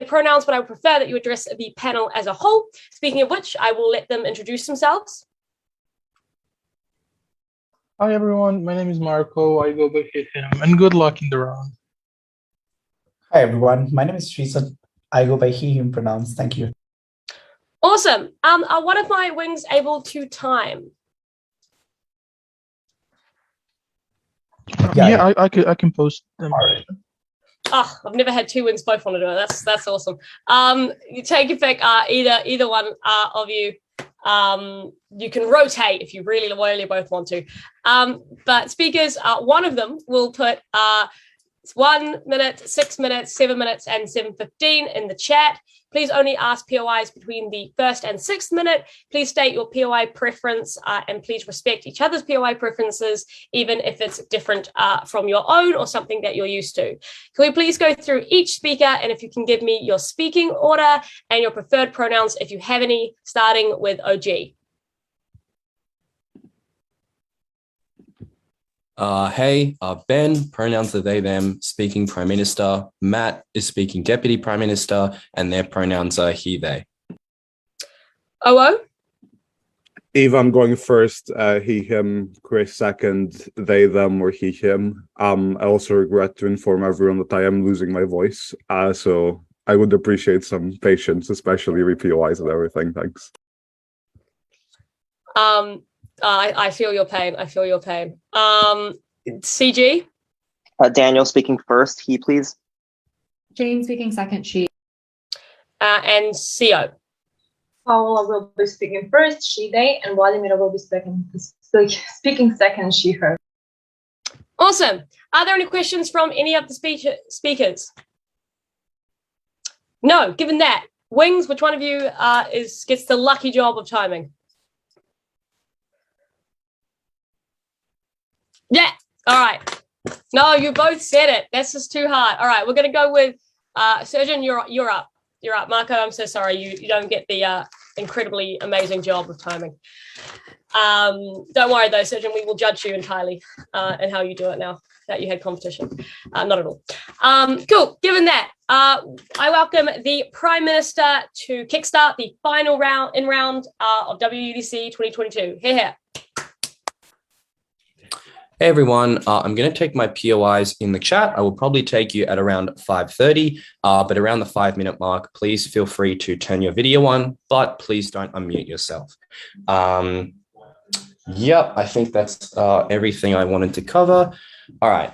pronouns, but I would prefer that you address the panel as a whole. Speaking of which, I will let them introduce themselves. Hi everyone, my name is Marco. I go by him, and good luck in the round. Hi everyone, my name is Tristan. I go by he, him pronouns. Thank you. Awesome. Are one of my wings able to time? Yeah, I can post them. All right. Oh, I've never had two wings both want to do it. That's awesome. You take your pick. Either one of you. You can rotate if you really both want to. But speakers, one of them will put 1 minute, 6 minutes, 7 minutes, and 7:15 in the chat. Please only ask POIs between the 1st and 6th minute. Please state your POI preference and please respect each other's POI preferences, even if it's different from your own or something that you're used to. Can we please go through each speaker, and if you can give me your speaking order and your preferred pronouns if you have any, starting with OG. Hey, Ben, pronouns are they, them, speaking Prime Minister. Matt is speaking Deputy Prime Minister, and their pronouns are he, they. OO? Eve, I'm going first, he, him. Chris second, they, them, or he, him. I also regret to inform everyone that I am losing my voice, so I would appreciate some patience, especially with POIs and everything. Thanks. I feel your pain. I feel your pain. CG? Daniel speaking first, he, please. Jane speaking second, she. And CO? Paola will be speaking first, she, they, and Vladimir will be speaking second, she, her. Awesome. Are there any questions from any of the speakers? No. Given that, Wings, which one of you gets the lucky job of timing? Yeah. All right. No, you both said it. That's just too hard. All right. We're going to go with Surgeon. You're up. You're up. Marco, I'm so sorry. You don't get the incredibly amazing job of timing. Don't worry, though, Surgeon. We will judge you entirely and how you do it now that you had competition. Not at all. Cool. Given that, I welcome the Prime Minister to kickstart the final round of WUDC 2022. Here. Hey everyone, I'm going to take my POIs in the chat. I will probably take you at around 5:30, but around the 5-minute mark, please feel free to turn your video on, but please don't unmute yourself. Yep, I think that's everything I wanted to cover. All right,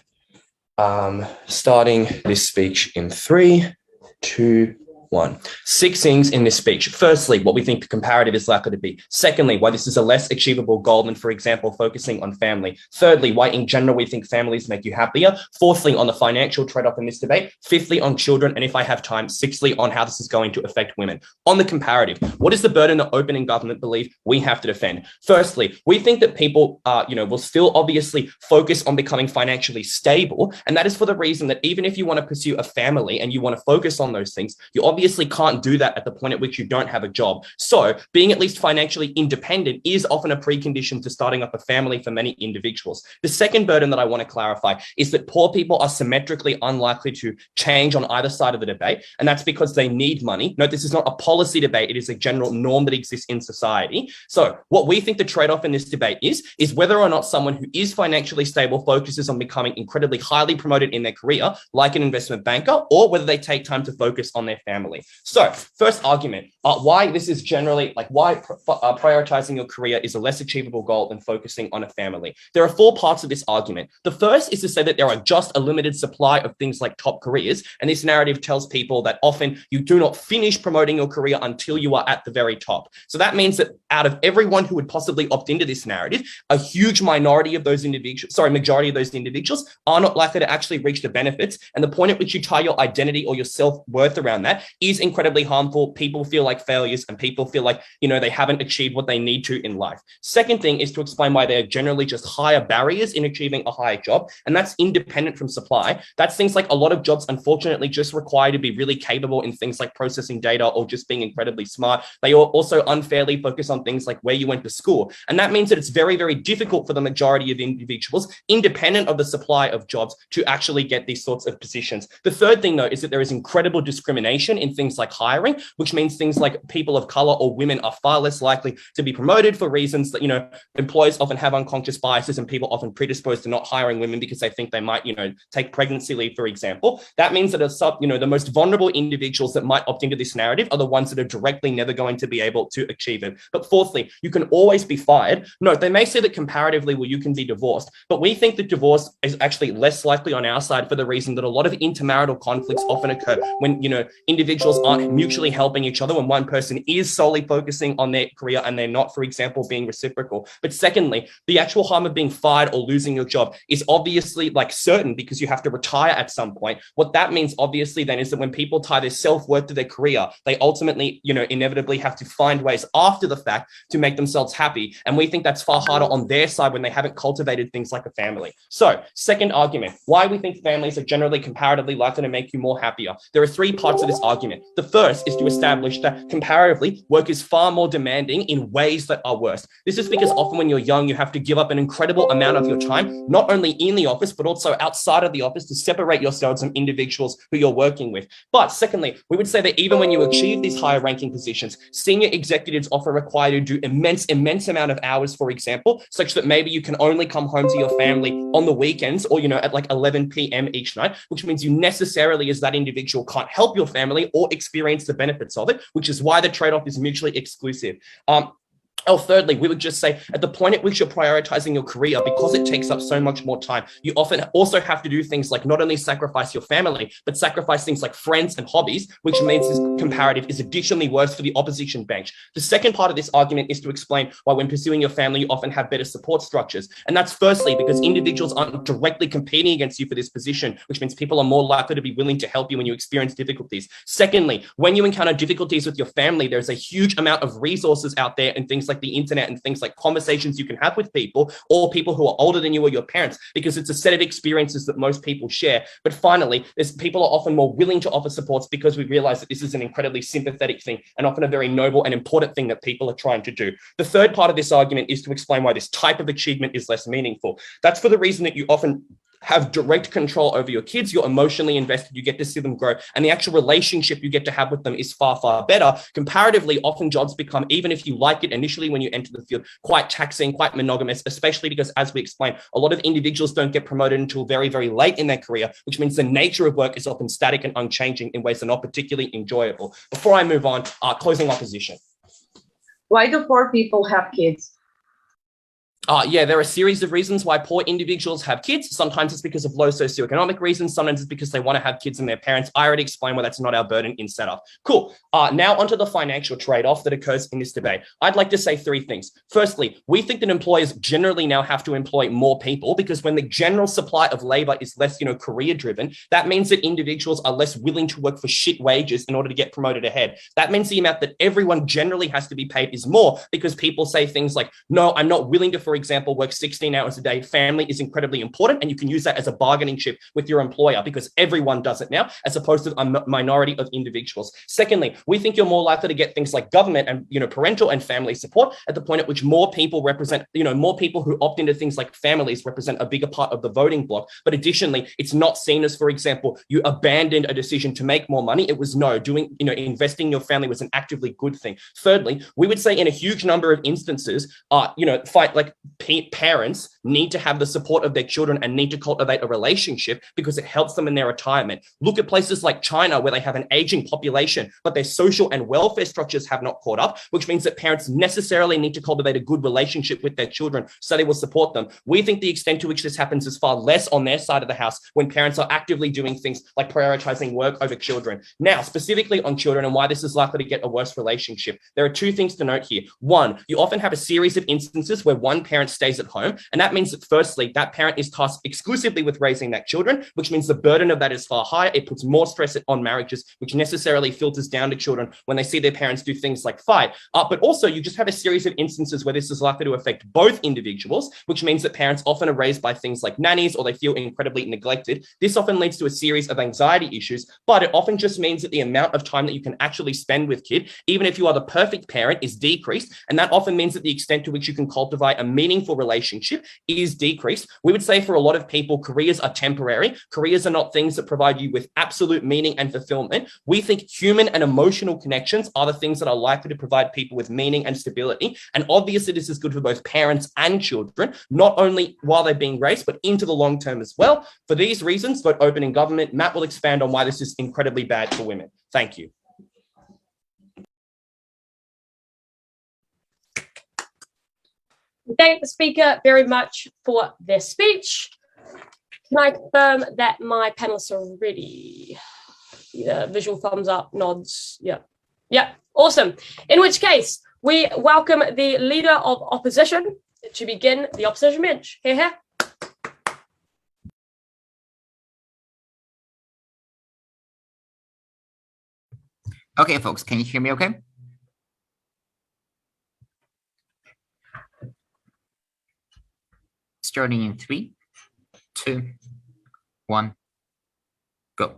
starting this speech in 3, 2, 1. 6 things in this speech. Firstly, what we think the comparative is likely to be. Secondly, why this is a less achievable goal than, for example, focusing on family. Thirdly, why in general we think families make you happier. Fourthly, on the financial trade-off in this debate. Fifthly, on children, and if I have time, sixthly, on how this is going to affect women. On the comparative, what is the burden that open and government believe we have to defend? Firstly, we think that people will still obviously focus on becoming financially stable, and that is for the reason that even if you want to pursue a family and you want to focus on those things, you obviously can't do that at the point at which you don't have a job. So being at least financially independent is often a precondition to starting up a family for many individuals. The second burden that I want to clarify is that poor people are symmetrically unlikely to change on either side of the debate, and that's because they need money. Note, this is not a policy debate, it is a general norm that exists in society. So what we think the trade-off in this debate is whether or not someone who is financially stable focuses on becoming incredibly highly promoted in their career, like an investment banker, or whether they take time to focus on their family. So first argument, why this is generally why prioritizing your career is a less achievable goal than focusing on a family. There are 4 parts of this argument. The first is to say that there are just a limited supply of things like top careers. And this narrative tells people that often you do not finish promoting your career until you are at the very top. So that means that out of everyone who would possibly opt into this narrative, a huge minority of those individuals, majority of those individuals are not likely to actually reach the benefits. And the point at which you tie your identity or your self-worth around that is incredibly harmful. People feel like failures and people feel like, they haven't achieved what they need to in life. Second thing is to explain why they are generally just higher barriers in achieving a higher job. And that's independent from supply. That's things like a lot of jobs, unfortunately, just require to be really capable in things like processing data or just being incredibly smart. They also unfairly focus on things like where you went to school. And that means that it's very, very difficult for the majority of individuals, independent of the supply of jobs, to actually get these sorts of positions. The third thing, though, is that there is incredible discrimination in things like hiring, which means things like people of color or women are far less likely to be promoted for reasons that, employers often have unconscious biases and people often predisposed to not hiring women because they think they might, take pregnancy leave, for example. That means that the most vulnerable individuals that might opt into this narrative are the ones that are directly never going to be able to achieve it. But fourthly, you can always be fired. No, they may say that comparatively, well, you can be divorced, but we think that divorce is actually less likely on our side for the reason that a lot of intermarital conflicts often occur when, individuals aren't mutually helping each other, when one person is solely focusing on their career and they're not, for example, being reciprocal. But secondly, the actual harm of being fired or losing your job is obviously certain because you have to retire at some point. What that means obviously then is that when people tie their self-worth to their career, they ultimately, inevitably have to find ways after the fact to make themselves happy. And we think that's far harder on their side when they haven't cultivated things like a family. So second argument, why we think families are generally comparatively likely to make you more happier. There are three parts of this argument. The first is to establish that comparatively work is far more demanding in ways that are worse. This is because often when you're young, you have to give up an incredible amount of your time, not only in the office, but also outside of the office to separate yourselves from individuals who you're working with. But secondly, we would say that even when you achieve these higher ranking positions, senior executives often require you to do immense amount of hours, for example, such that maybe you can only come home to your family on the weekends or, at 11 p.m. each night, which means you necessarily as that individual can't help your family or experience the benefits of it, which is why the trade-off is mutually exclusive. Thirdly, we would just say at the point at which you're prioritizing your career, because it takes up so much more time, you often also have to do things like not only sacrifice your family, but sacrifice things like friends and hobbies, which means this comparative is additionally worse for the opposition bench. The second part of this argument is to explain why when pursuing your family, you often have better support structures. And that's firstly, because individuals aren't directly competing against you for this position, which means people are more likely to be willing to help you when you experience difficulties. Secondly, when you encounter difficulties with your family, there's a huge amount of resources out there and things like the internet and things like conversations you can have with people or people who are older than you or your parents, because it's a set of experiences that most people share. But finally, people are often more willing to offer supports because we realize that this is an incredibly sympathetic thing and often a very noble and important thing that people are trying to do. The third part of this argument is to explain why this type of achievement is less meaningful. That's for the reason that you often have direct control over your kids, you're emotionally invested, you get to see them grow, and the actual relationship you get to have with them is far, far better. Comparatively, often jobs become, even if you like it initially when you enter the field, quite taxing, quite monogamous, especially because, as we explained, a lot of individuals don't get promoted until very, very late in their career, which means the nature of work is often static and unchanging in ways that are not particularly enjoyable. Before I move on, closing opposition. Why do poor people have kids? There are a series of reasons why poor individuals have kids. Sometimes it's because of low socioeconomic reasons. Sometimes it's because they want to have kids and their parents. I already explained why that's not our burden in setup. Cool. Now onto the financial trade-off that occurs in this debate. I'd like to say three things. Firstly, we think that employers generally now have to employ more people because when the general supply of labor is less, career-driven, that means that individuals are less willing to work for shit wages in order to get promoted ahead. That means the amount that everyone generally has to be paid is more because people say things like, no, I'm not willing to, for example, work 16 hours a day. Family is incredibly important, and you can use that as a bargaining chip with your employer because everyone does it now, as opposed to a minority of individuals. Secondly, we think you're more likely to get things like government and parental and family support at the point at which more people represent, more people who opt into things like families represent a bigger part of the voting bloc. But additionally, it's not seen as, for example, you abandoned a decision to make more money. It was investing in your family was an actively good thing. Thirdly, we would say in a huge number of instances, parents need to have the support of their children and need to cultivate a relationship because it helps them in their retirement. Look at places like China where they have an aging population, but their social and welfare structures have not caught up, which means that parents necessarily need to cultivate a good relationship with their children so they will support them. We think the extent to which this happens is far less on their side of the house when parents are actively doing things like prioritizing work over children. Now, specifically on children and why this is likely to get a worse relationship, there are two things to note here. One, you often have a series of instances where one parent stays at home, and that means that firstly, that parent is tasked exclusively with raising that children, which means the burden of that is far higher. It puts more stress on marriages, which necessarily filters down to children when they see their parents do things like fight. But also you just have a series of instances where this is likely to affect both individuals, which means that parents often are raised by things like nannies or they feel incredibly neglected. This often leads to a series of anxiety issues, but it often just means that the amount of time that you can actually spend with kid, even if you are the perfect parent, is decreased. And that often means that the extent to which you can cultivate a meaningful relationship is decreased. We would say for a lot of people, careers are temporary. Careers are not things that provide you with absolute meaning and fulfillment. We think human and emotional connections are the things that are likely to provide people with meaning and stability. And obviously, this is good for both parents and children, not only while they're being raised, but into the long term as well. For these reasons, vote open in government. Matt will expand on why this is incredibly bad for women. Thank you. Thank the speaker very much for their speech. Can I confirm that my panelists are ready? Yeah, visual thumbs up, nods. Yeah, awesome. In which case, we welcome the Leader of Opposition to begin the opposition bench. Here. Okay, folks, can you hear me okay? Starting in 3, 2, 1, go.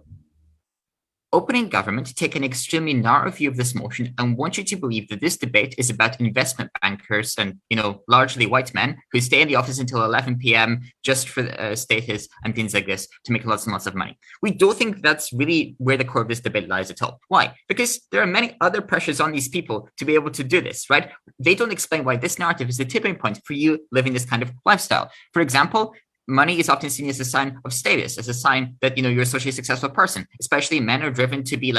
Opening government take an extremely narrow view of this motion and want you to believe that this debate is about investment bankers and, largely white men who stay in the office until 11 p.m. just for status and things like this to make lots and lots of money. We don't think that's really where the core of this debate lies at all. Why? Because there are many other pressures on these people to be able to do this, right? They don't explain why this narrative is the tipping point for you living this kind of lifestyle. For example, money is often seen as a sign of status, as a sign that you're a socially successful person. Especially men are driven to be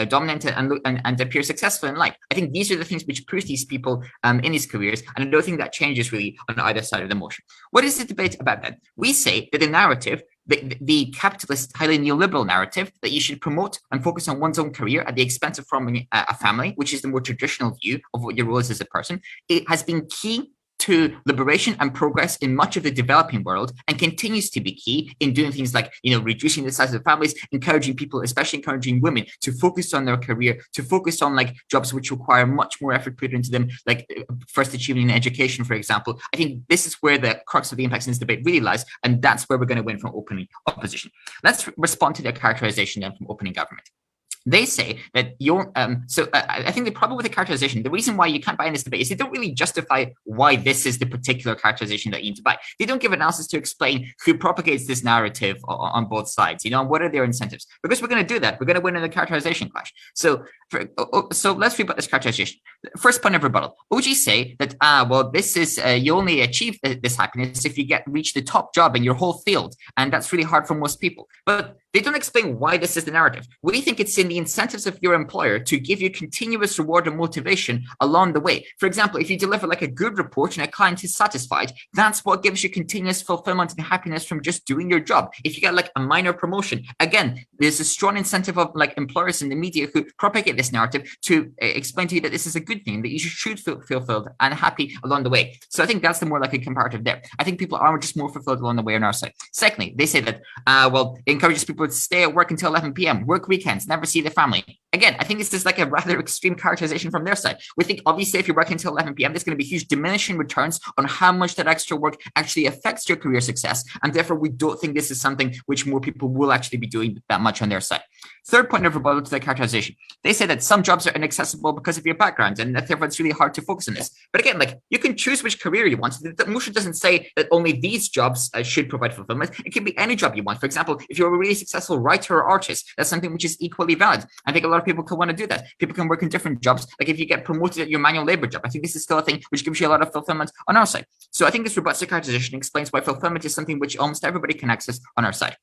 dominant and appear successful in life. I think these are the things which push these people in these careers, and I don't think that changes really on either side of the motion. What is the debate about then? We say that the narrative, the capitalist, highly neoliberal narrative, that you should promote and focus on one's own career at the expense of forming a family, which is the more traditional view of what your role is as a person, it has been key to liberation and progress in much of the developing world, and continues to be key in doing things like, reducing the size of families, encouraging people, especially encouraging women, to focus on their career, to focus on jobs which require much more effort put into them, like first achieving an education, for example. I think this is where the crux of the impacts in this debate really lies, and that's where we're going to win from opening opposition. Let's respond to their characterization then from opening government. They say that I think the problem with the characterization, the reason why you can't buy in this debate is they don't really justify why this is the particular characterization that you need to buy. They don't give analysis to explain who propagates this narrative on both sides, what are their incentives? Because we're going to do that. We're going to win in the characterization clash. So let's rebut this characterization. First point of rebuttal. OG say that, this is, you only achieve this happiness if you reach the top job in your whole field. And that's really hard for most people. But they don't explain why this is the narrative. We think it's in the incentives of your employer to give you continuous reward and motivation along the way. For example, if you deliver a good report and a client is satisfied, that's what gives you continuous fulfillment and happiness from just doing your job. If you get a minor promotion, again, there's a strong incentive of employers in the media who propagate this narrative to explain to you that this is a good thing, that you should feel fulfilled and happy along the way. So I think that's the more likely comparative there. I think people are just more fulfilled along the way on our side. Secondly, they say that, it encourages people to stay at work until 11 p.m., work weekends, never see the family. Again, I think this is a rather extreme characterization from their side. We think obviously if you're working until 11 p.m., there's going to be huge diminishing returns on how much that extra work actually affects your career success. And therefore, we don't think this is something which more people will actually be doing that much on their side. Third point of rebuttal to the characterization. They say that some jobs are inaccessible because of your background, and that therefore it's really hard to focus on this. But again, you can choose which career you want. The motion doesn't say that only these jobs should provide fulfillment. It can be any job you want. For example, if you're a really successful writer or artist, that's something which is equally valid. I think a lot of people can want to do that. People can work in different jobs. If you get promoted at your manual labor job, I think this is still a thing which gives you a lot of fulfillment on our side. So I think this rebuts the characterization and explains why fulfillment is something which almost everybody can access on our side.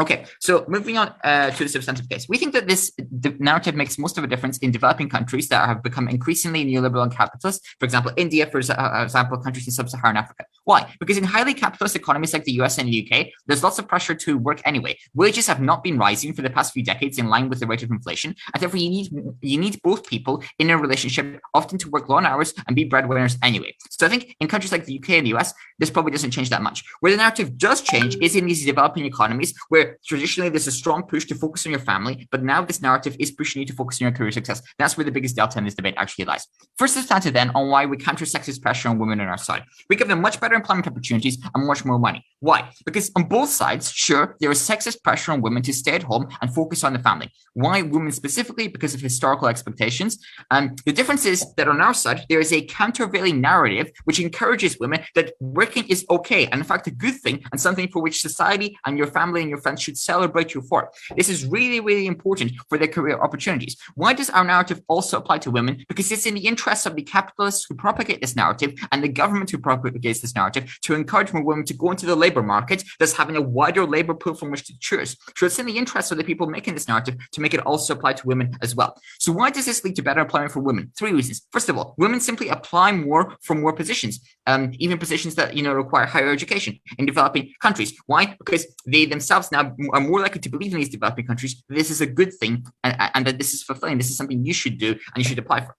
Okay, so moving on to the substantive case. We think that the narrative makes most of a difference in developing countries that have become increasingly neoliberal and capitalist. For example, India, for example, countries in sub-Saharan Africa. Why? Because in highly capitalist economies like the US and the UK, there's lots of pressure to work anyway. Wages have not been rising for the past few decades in line with the rate of inflation, and therefore you need both people in a relationship often to work long hours and be breadwinners anyway. So I think in countries like the UK and the US, this probably doesn't change that much. Where the narrative does change is in these developing economies, where where traditionally there's a strong push to focus on your family, but now this narrative is pushing you to focus on your career success. That's where the biggest delta in this debate actually lies. First, let's start then on why we counter sexist pressure on women on our side. We give them much better employment opportunities and much more money. Why? Because on both sides, sure, there is sexist pressure on women to stay at home and focus on the family. Why women specifically? Because of historical expectations. The difference is that on our side, there is a countervailing narrative which encourages women that working is okay, and in fact a good thing, and something for which society and your family and your friends should celebrate you for. This is really, really important for their career opportunities. Why does our narrative also apply to women? Because it's in the interests of the capitalists who propagate this narrative and the government who propagates this narrative to encourage more women to go into the labor market, thus having a wider labor pool from which to choose. So it's in the interest of the people making this narrative to make it also apply to women as well. So why does this lead to better employment for women? 3 reasons. First of all, women simply apply more for more positions, even positions that require higher education in developing countries. Why? Because they themselves now are more likely to believe in these developing countries this is a good thing and that this is fulfilling. This is something you should do and you should apply for.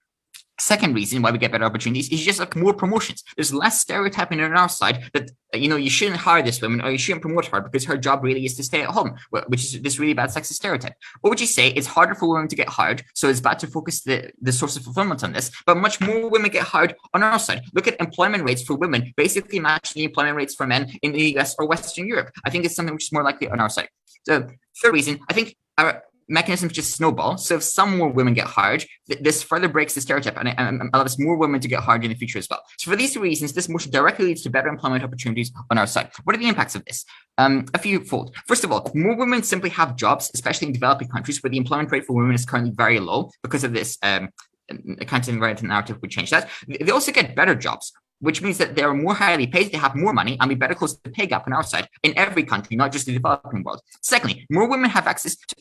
Second reason why we get better opportunities is just like more promotions. There's less stereotyping on our side that you shouldn't hire this woman or you shouldn't promote her because her job really is to stay at home, which is this really bad sexist stereotype. What would you say? It's harder for women to get hired, so it's bad to focus the source of fulfillment on this, but much more women get hired on our side. Look at employment rates for women, basically match the employment rates for men in the US or Western Europe. I think it's something which is more likely on our side. So third reason, I think our mechanisms just snowball. So if some more women get hired, this further breaks the stereotype and allows more women to get hired in the future as well. So for these 2 reasons, this motion directly leads to better employment opportunities on our side. What are the impacts of this? A few fold. First of all, more women simply have jobs, especially in developing countries where the employment rate for women is currently very low because of this counter-narrative narrative would change that. They also get better jobs, which means that they're more highly paid, they have more money, and we better close the pay gap on our side in every country, not just the developing world. Secondly, more women have access to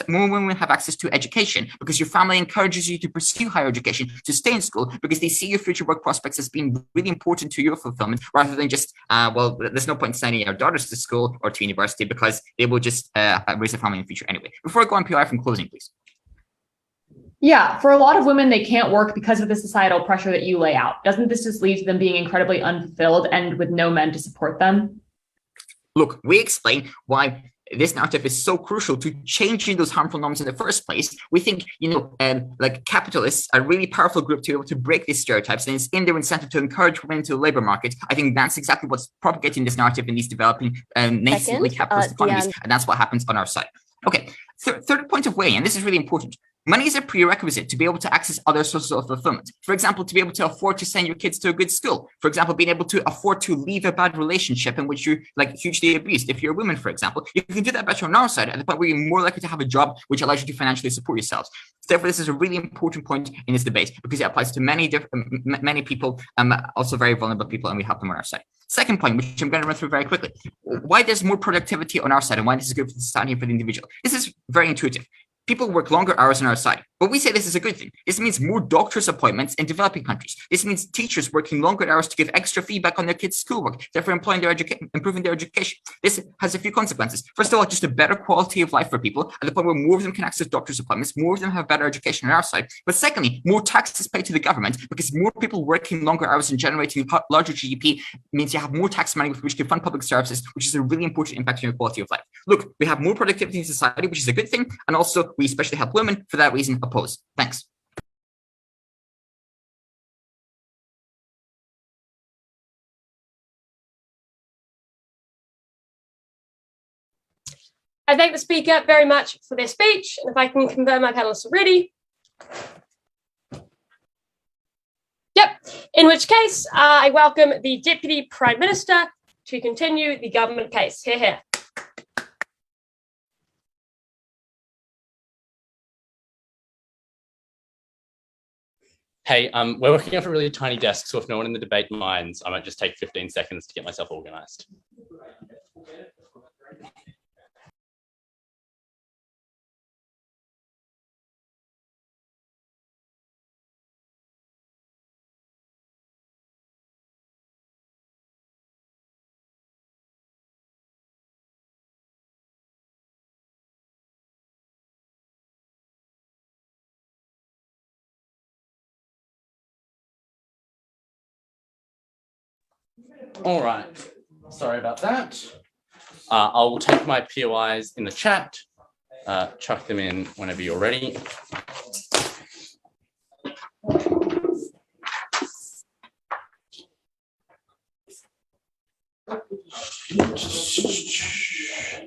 more women have access to education because your family encourages you to pursue higher education, to stay in school, because they see your future work prospects as being really important to your fulfillment, rather than just there's no point in sending our daughters to school or to university because they will just raise a family in the future anyway. Before I go on PR from closing, please. Yeah, for a lot of women, they can't work because of the societal pressure that you lay out. Doesn't this just lead to them being incredibly unfulfilled and with no men to support them? Look, we explain why this narrative is so crucial to changing those harmful norms in the first place. We think, like capitalists are a really powerful group to be able to break these stereotypes, and it's in their incentive to encourage women into the labor market. I think that's exactly what's propagating this narrative in these developing nascently capitalist economies, and that's what happens on our side. Okay, third point of weighing, and this is really important. Money is a prerequisite to be able to access other sources of fulfillment. For example, to be able to afford to send your kids to a good school. For example, being able to afford to leave a bad relationship in which you're hugely abused. If you're a woman, for example, you can do that better on our side at the point where you're more likely to have a job which allows you to financially support yourselves. Therefore, this is a really important point in this debate because it applies to many people, also very vulnerable people, and we help them on our side. Second point, which I'm going to run through very quickly. Why there's more productivity on our side and why this is good for the society and for the individual. This is very intuitive. People work longer hours on our side, but we say this is a good thing. This means more doctor's appointments in developing countries. This means teachers working longer hours to give extra feedback on their kids' schoolwork, therefore improving their education. This has a few consequences. First of all, just a better quality of life for people at the point where more of them can access doctor's appointments, more of them have better education on our side. But secondly, more taxes paid to the government because more people working longer hours and generating larger GDP means you have more tax money with which to fund public services, which is a really important impact on your quality of life. Look, we have more productivity in society, which is a good thing, and also we especially help women. For that reason, oppose. Thanks. I thank the speaker very much for their speech. And if I can confirm my panelists are ready. Yep, in which case I welcome the Deputy Prime Minister to continue the government case. Hear, hear. Hey, we're working off a really tiny desk, so if no one in the debate minds, I might just take 15 seconds to get myself organized. All right, sorry about that. I will take my POIs in the chat, chuck them in whenever you're ready.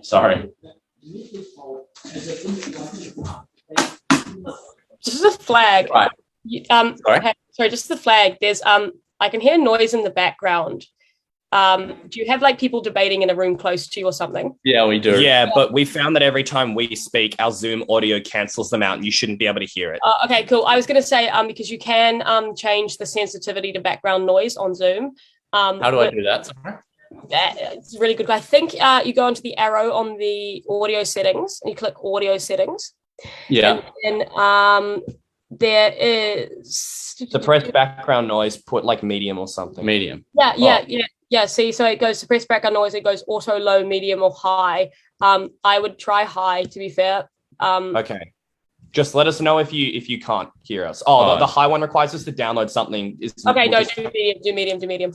Sorry. Just a flag. Right. Sorry. Sorry, just the flag. There's I can hear noise in the background. Do you have like people debating in a room close to you or something? Yeah, we do. Yeah, but we found that every time we speak, our Zoom audio cancels them out and you shouldn't be able to hear it. Okay, cool. I was going to say because you can change the sensitivity to background noise on Zoom. How do I do that? Sorry. It's really good. I think you go into the arrow on the audio settings and you click audio settings. Yeah. And there is Suppress background noise, put like medium or something. Medium. Yeah. See, so it goes suppress background noise, it goes auto, low, medium, or high. I would try high, to be fair. Okay. Just let us know if you can't hear us. The high one requires us to download something. Okay, no, do medium.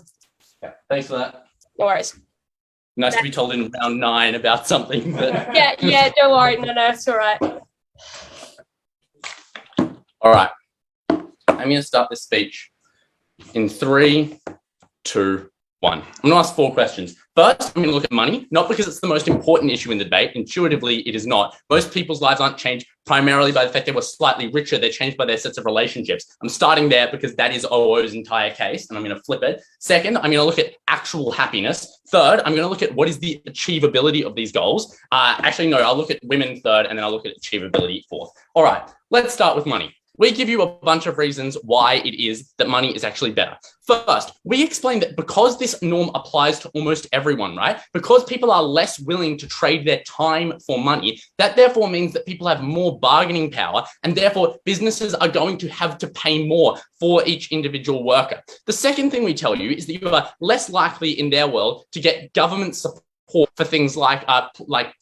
Yeah, thanks for that. No worries. Nice to be told in round 9 about something. But... Yeah, don't worry. No, it's all right. All right. I'm going to start this speech in 3, 2, 1. I'm going to ask 4 questions. First, I'm going to look at money, not because it's the most important issue in the debate. Intuitively, it is not. Most people's lives aren't changed primarily by the fact they were slightly richer. They're changed by their sets of relationships. I'm starting there because that is OO's entire case, and I'm going to flip it. Second, I'm going to look at actual happiness. Third, I'm going to look at what is the achievability of these goals. Actually, no, I'll look at women third, and then I'll look at achievability fourth. All right, let's start with money. We give you a bunch of reasons why it is that money is actually better. First, we explain that because this norm applies to almost everyone, right? Because people are less willing to trade their time for money, that therefore means that people have more bargaining power, and therefore businesses are going to have to pay more for each individual worker. The second thing we tell you is that you are less likely in their world to get government support for things like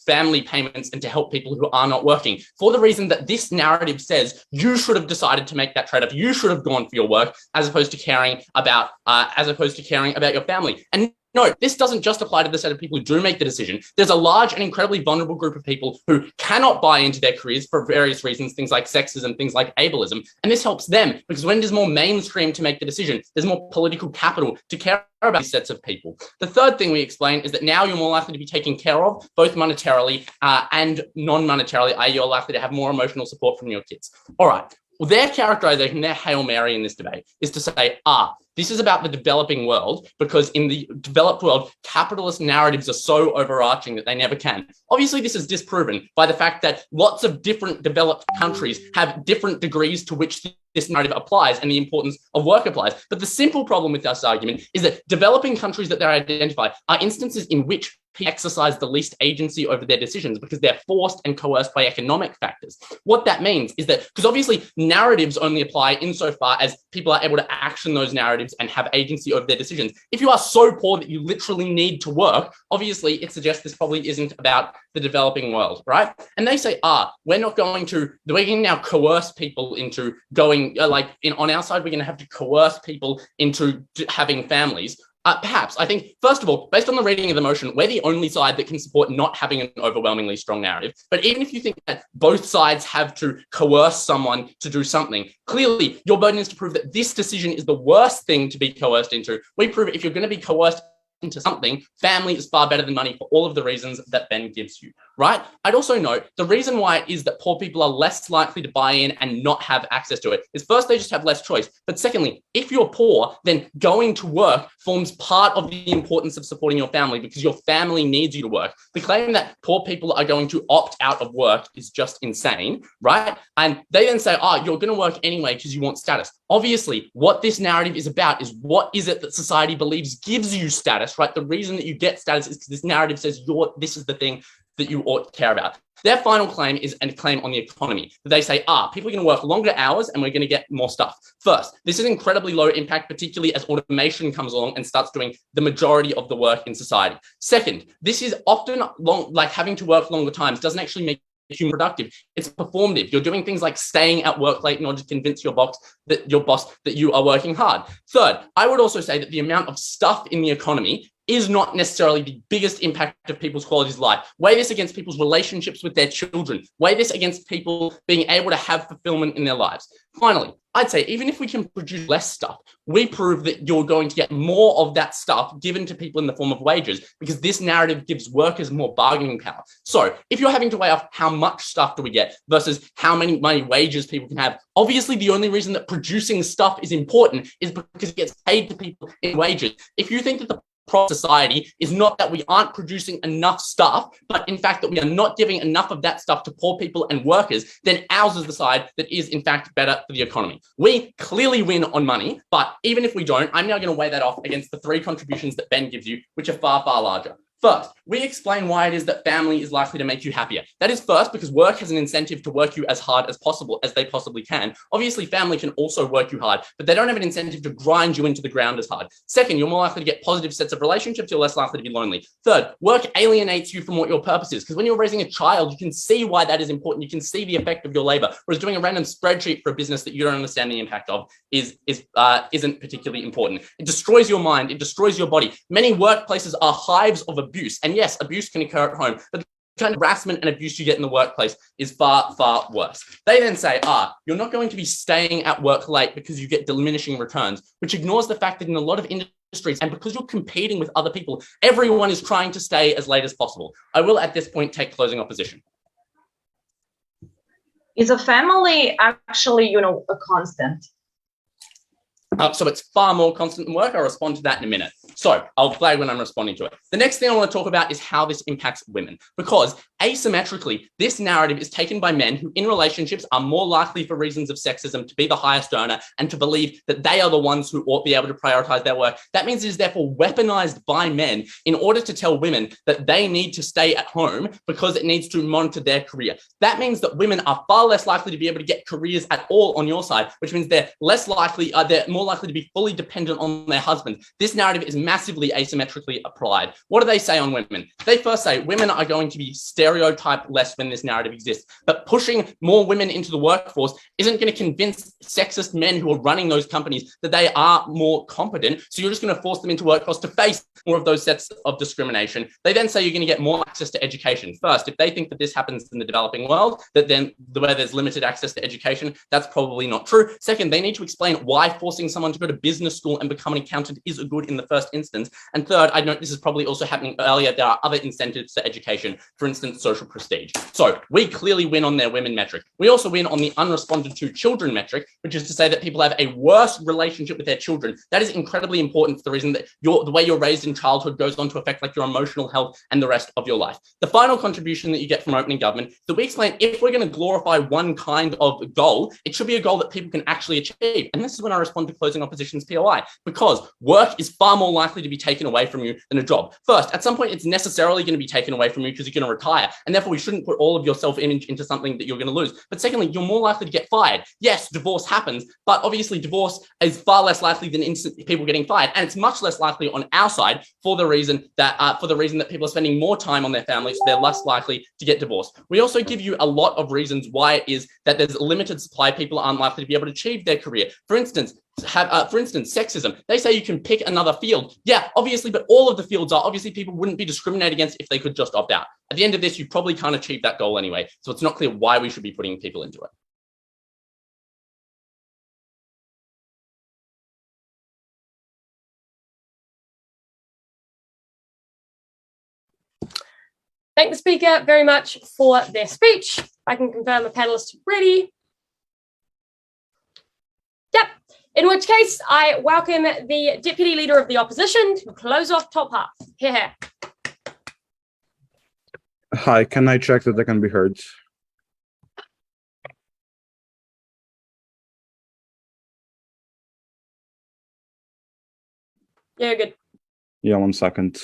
family payments and to help people who are not working, for the reason that this narrative says you should have decided to make that trade-off. You should have gone for your work as opposed to caring about your family. And no, this doesn't just apply to the set of people who do make the decision. There's a large and incredibly vulnerable group of people who cannot buy into their careers for various reasons, things like sexism, things like ableism. And this helps them because when there's more mainstream to make the decision, there's more political capital to care about these sets of people. The third thing we explain is that now you're more likely to be taken care of, both monetarily and non-monetarily, i.e. you're likely to have more emotional support from your kids. All right. Well, their characterization, their Hail Mary in this debate is to say, this is about the developing world because in the developed world, capitalist narratives are so overarching that they never can. Obviously, this is disproven by the fact that lots of different developed countries have different degrees to which this narrative applies and the importance of work applies. But the simple problem with this argument is that developing countries that they identify are instances in which people exercise the least agency over their decisions because they're forced and coerced by economic factors. What that means is that, because obviously narratives only apply insofar as people are able to action those narratives and have agency over their decisions. If you are so poor that you literally need to work, obviously it suggests this probably isn't about the developing world, right? And they say, we're going to now coerce people into going, on our side, we're going to have to coerce people into having families. Perhaps, I think, first of all, based on the reading of the motion, we're the only side that can support not having an overwhelmingly strong narrative. But even if you think that both sides have to coerce someone to do something, clearly your burden is to prove that this decision is the worst thing to be coerced into. We prove if you're going to be coerced into something, family is far better than money for all of the reasons that Ben gives you, right? I'd also note the reason why it is that poor people are less likely to buy in and not have access to it is first, they just have less choice. But secondly, if you're poor, then going to work forms part of the importance of supporting your family because your family needs you to work. The claim that poor people are going to opt out of work is just insane, right? And they then say, you're going to work anyway because you want status. Obviously, what this narrative is about is what is it that society believes gives you status, right? The reason that you get status is because this narrative says this is the thing that you ought to care about. Their final claim is a claim on the economy. They say, people are going to work longer hours and we're going to get more stuff. First, this is incredibly low impact, particularly as automation comes along and starts doing the majority of the work in society. Second, this is often having to work longer times doesn't actually make human productive. It's performative. You're doing things like staying at work late in order to convince your boss that you are working hard. Third, I would also say that the amount of stuff in the economy is not necessarily the biggest impact of people's quality of life. Weigh this against people's relationships with their children. Weigh this against people being able to have fulfillment in their lives. Finally, I'd say even if we can produce less stuff, we prove that you're going to get more of that stuff given to people in the form of wages, because this narrative gives workers more bargaining power. So if you're having to weigh off how much stuff do we get versus how many wages people can have, obviously the only reason that producing stuff is important is because it gets paid to people in wages. If you think that the society is not that we aren't producing enough stuff, but in fact that we are not giving enough of that stuff to poor people and workers, then ours is the side that is in fact better for the economy. We clearly win on money, but even if we don't, I'm now going to weigh that off against the 3 contributions that Ben gives you, which are far, far larger. First, we explain why it is that family is likely to make you happier. That is first because work has an incentive to work you as hard as possible, as they possibly can. Obviously, family can also work you hard, but they don't have an incentive to grind you into the ground as hard. Second, you're more likely to get positive sets of relationships. You're less likely to be lonely. Third, work alienates you from what your purpose is, because when you're raising a child, you can see why that is important. You can see the effect of your labor, whereas doing a random spreadsheet for a business that you don't understand the impact of isn't particularly important. It destroys your mind. It destroys your body. Many workplaces are hives of abuse. And yes, abuse can occur at home, but the kind of harassment and abuse you get in the workplace is far, far worse. They then say, you're not going to be staying at work late because you get diminishing returns, which ignores the fact that in a lot of industries, and because you're competing with other people, everyone is trying to stay as late as possible. I will at this point take closing opposition. Is a family actually, a constant? So it's far more constant than work. I'll respond to that in a minute. So I'll flag when I'm responding to it. The next thing I want to talk about is how this impacts women, because asymmetrically, this narrative is taken by men who in relationships are more likely for reasons of sexism to be the highest earner and to believe that they are the ones who ought to be able to prioritize their work. That means it is therefore weaponized by men in order to tell women that they need to stay at home because it needs to monitor their career. That means that women are far less likely to be able to get careers at all on your side, which means they're more likely to be fully dependent on their husbands. This narrative is massively asymmetrically applied. What do they say on women? They first say women are going to be stereotyped less when this narrative exists, but pushing more women into the workforce isn't going to convince sexist men who are running those companies that they are more competent. So you're just going to force them into workforce to face more of those sets of discrimination. They then say you're going to get more access to education. First, if they think that this happens in the developing world, that then where there's limited access to education, that's probably not true. Second, they need to explain why forcing someone to go to business school and become an accountant is a good in the first instance. And third, I note this is probably also happening earlier. There are other incentives to education, for instance, social prestige. So we clearly win on their women metric. We also win on the unresponded to children metric, which is to say that people have a worse relationship with their children. That is incredibly important for the reason that the way you're raised in childhood goes on to affect like your emotional health and the rest of your life. The final contribution that you get from opening government is that we explain if we're going to glorify one kind of goal, it should be a goal that people can actually achieve. And this is when I respond to closing opposition's POI, because work is far more likely to be taken away from you than a job. First, at some point, it's necessarily going to be taken away from you because you're going to retire, and therefore we shouldn't put all of your self-image into something that you're going to lose. But secondly, you're more likely to get fired. Yes, divorce happens, but obviously divorce is far less likely than instant people getting fired, and it's much less likely on our side for the reason that people are spending more time on their families, so they're less likely to get divorced. We also give you a lot of reasons why it is that there's a limited supply. People aren't likely to be able to achieve their career. For instance, sexism. They say you can pick another field. Yeah, obviously, but all of the fields are. Obviously, people wouldn't be discriminated against if they could just opt out. At the end of this, you probably can't achieve that goal anyway. So it's not clear why we should be putting people into it. Thank the speaker very much for their speech. I can confirm the panelists ready. Yep. In which case, I welcome the Deputy Leader of the Opposition to close off top half. Here. Hi, can I check that I can be heard? Yeah, good. Yeah, 1 second.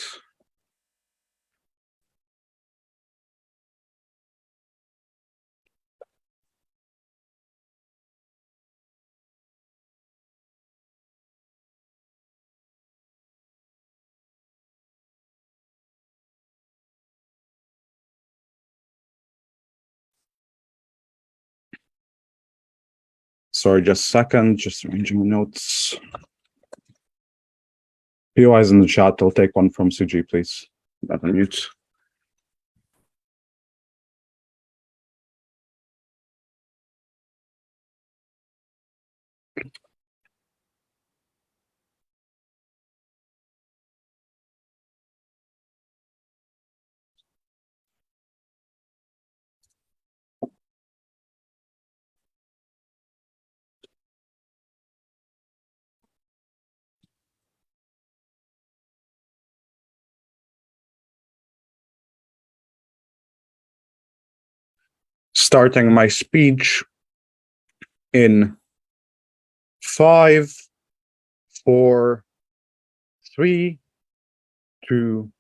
Sorry, just a second, just arranging my notes. POIs in the chat. I'll take one from Suji, please. Not on mute. Starting my speech in 5, 4, 3, 2,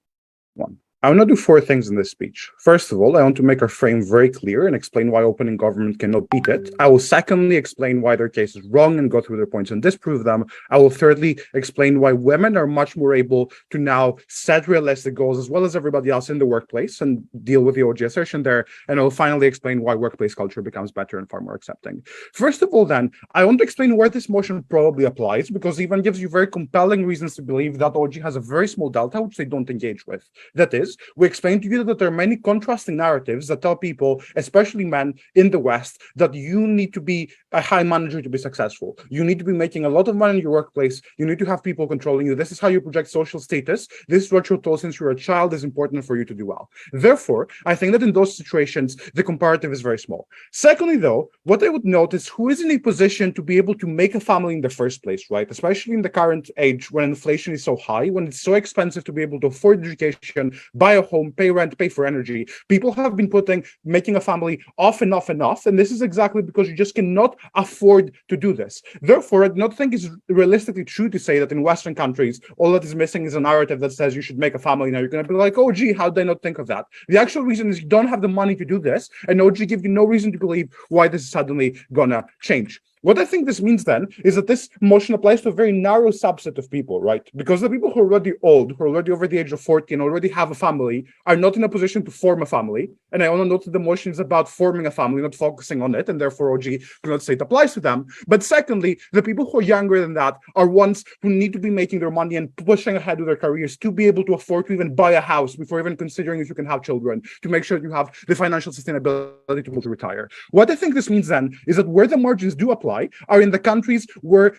1. I want to do 4 things in this speech. First of all, I want to make our frame very clear and explain why opening government cannot beat it. I will secondly explain why their case is wrong and go through their points and disprove them. I will thirdly explain why women are much more able to now set realistic goals as well as everybody else in the workplace and deal with the OG assertion there. And I will finally explain why workplace culture becomes better and far more accepting. First of all, then, I want to explain where this motion probably applies, because Ivan gives you very compelling reasons to believe that OG has a very small delta, which they don't engage with. That is, we explained to you that there are many contrasting narratives that tell people, especially men in the West, that you need to be a high manager to be successful. You need to be making a lot of money in your workplace. You need to have people controlling you. This is how you project social status. This is what you're told since you're a child is important for you to do well. Therefore, I think that in those situations, the comparative is very small. Secondly, though, what I would note is who is in a position to be able to make a family in the first place, right? Especially in the current age when inflation is so high, when it's so expensive to be able to afford education, buy a home, pay rent, pay for energy. People have been putting making a family off and off and off, and this is exactly because you just cannot afford to do this. Therefore, I do not think it's realistically true to say that in Western countries, all that is missing is a narrative that says you should make a family. Now you're going to be like, oh, gee, how did I not think of that? The actual reason is you don't have the money to do this, and OG gives you no reason to believe why this is suddenly gonna change. What I think this means then is that this motion applies to a very narrow subset of people, right? Because the people who are already old, who are already over the age of 40 and already have a family are not in a position to form a family. And I want to note that the motion is about forming a family, not focusing on it. And therefore, OG cannot say it applies to them. But secondly, the people who are younger than that are ones who need to be making their money and pushing ahead with their careers to be able to afford to even buy a house before even considering if you can have children, to make sure that you have the financial sustainability to be able to retire. What I think this means then is that where the margins do apply are in the countries where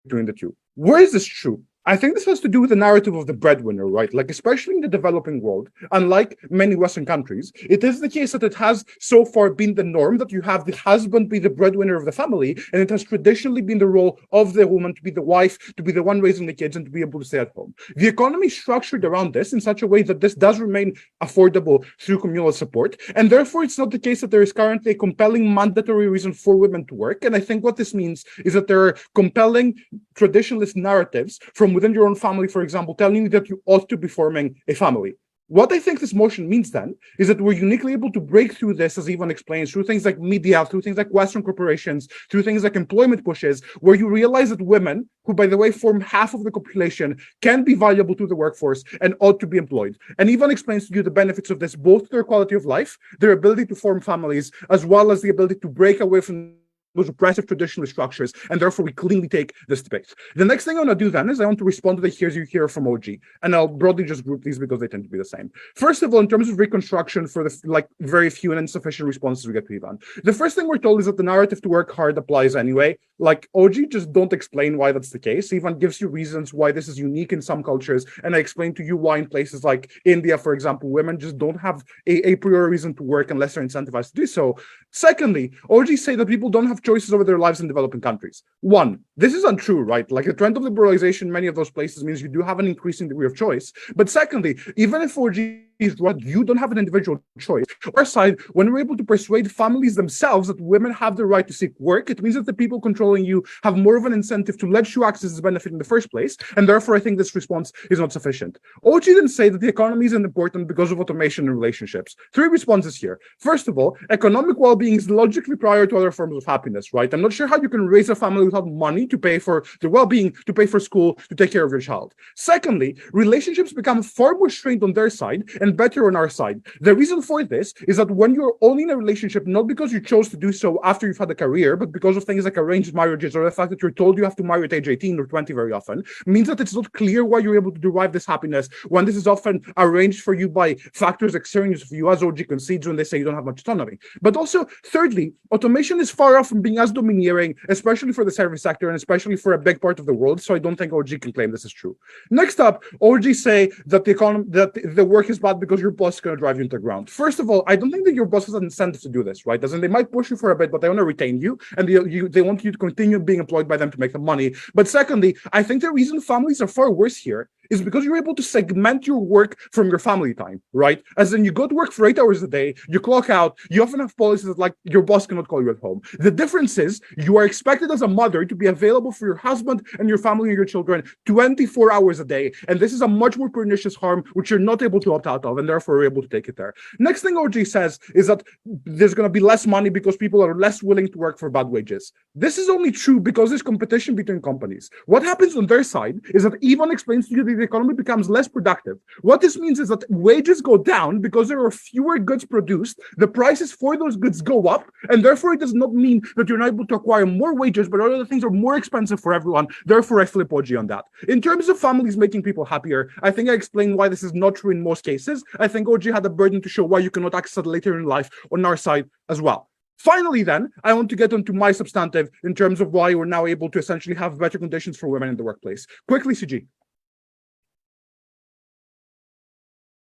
between the two. Where is this true? I think this has to do with the narrative of the breadwinner, right? Like, especially in the developing world, unlike many Western countries, it is the case that it has so far been the norm that you have the husband be the breadwinner of the family, and it has traditionally been the role of the woman to be the wife, to be the one raising the kids, and to be able to stay at home. The economy is structured around this in such a way that this does remain affordable through communal support, and therefore it's not the case that there is currently a compelling mandatory reason for women to work. And I think what this means is that there are compelling traditionalist narratives from within your own family, for example, telling you that you ought to be forming a family. What I think this motion means then is that we're uniquely able to break through this, as Ivan explains, through things like media, through things like Western corporations, through things like employment pushes, where you realize that women, who by the way form half of the population, can be valuable to the workforce and ought to be employed. And Ivan explains to you the benefits of this, both their quality of life, their ability to form families, as well as the ability to break away from those oppressive traditional structures, and therefore we cleanly take this debate. The next thing I want to do then is I want to respond to the here's you hear from OG, and I'll broadly just group these because they tend to be the same. First of all, in terms of reconstruction for the very few and insufficient responses we get to Ivan, the first thing we're told is that the narrative to work hard applies anyway. Like, OG just don't explain why that's the case. Ivan gives you reasons why this is unique in some cultures, and I explain to you why in places like India, for example, women just don't have a priori reason to work unless they're incentivized to do so. Secondly, OG say that people don't have choices over their lives in developing countries. One, this is untrue, right? Like, the trend of liberalization in many of those places means you do have an increasing degree of choice. But secondly, even if OG is right, you don't have an individual choice. On our side, when we're able to persuade families themselves that women have the right to seek work, it means that the people controlling you have more of an incentive to let you access this benefit in the first place, and therefore I think this response is not sufficient. OG didn't say that the economy isn't important because of automation in relationships. 3 responses here. First of all, economic well-being is logically prior to other forms of happiness, right? I'm not sure how you can raise a family without money to pay for the well-being, to pay for school, to take care of your child. Secondly, relationships become far more strained on their side, and and better on our side. The reason for this is that when you're only in a relationship, not because you chose to do so after you've had a career, but because of things like arranged marriages or the fact that you're told you have to marry at age 18 or 20 very often, means that it's not clear why you're able to derive this happiness when this is often arranged for you by factors extraneous to you, as OG concedes when they say you don't have much autonomy. But also, thirdly, automation is far off from being as domineering, especially for the service sector and especially for a big part of the world. So I don't think OG can claim this is true. Next up, OG say that the work is bad because your boss is going to drive you into the ground. First of all, I don't think that your boss has an incentive to do this, right? As in, they might push you for a bit, but they want to retain you, and they want you to continue being employed by them to make the money. But secondly, I think the reason families are far worse here is because you're able to segment your work from your family time, right? As in, you go to work for 8 hours a day, you clock out, you often have policies that, like, your boss cannot call you at home. The difference is you are expected as a mother to be available for your husband and your family and your children 24 hours a day. And this is a much more pernicious harm, which you're not able to opt out of, and therefore are able to take it there. Next thing OG says is that there's going to be less money because people are less willing to work for bad wages. This is only true because there's competition between companies. What happens on their side is that Ivan explains to you that the economy becomes less productive. What this means is that wages go down because there are fewer goods produced, the prices for those goods go up, and therefore it does not mean that you're not able to acquire more wages, but other things are more expensive for everyone. Therefore, I flip OG on that. In terms of families making people happier, I think I explained why this is not true in most cases. I think OG had a burden to show why you cannot access it later in life on our side as well. Finally, then, I want to get onto my substantive in terms of why we're now able to essentially have better conditions for women in the workplace. Quickly, CG.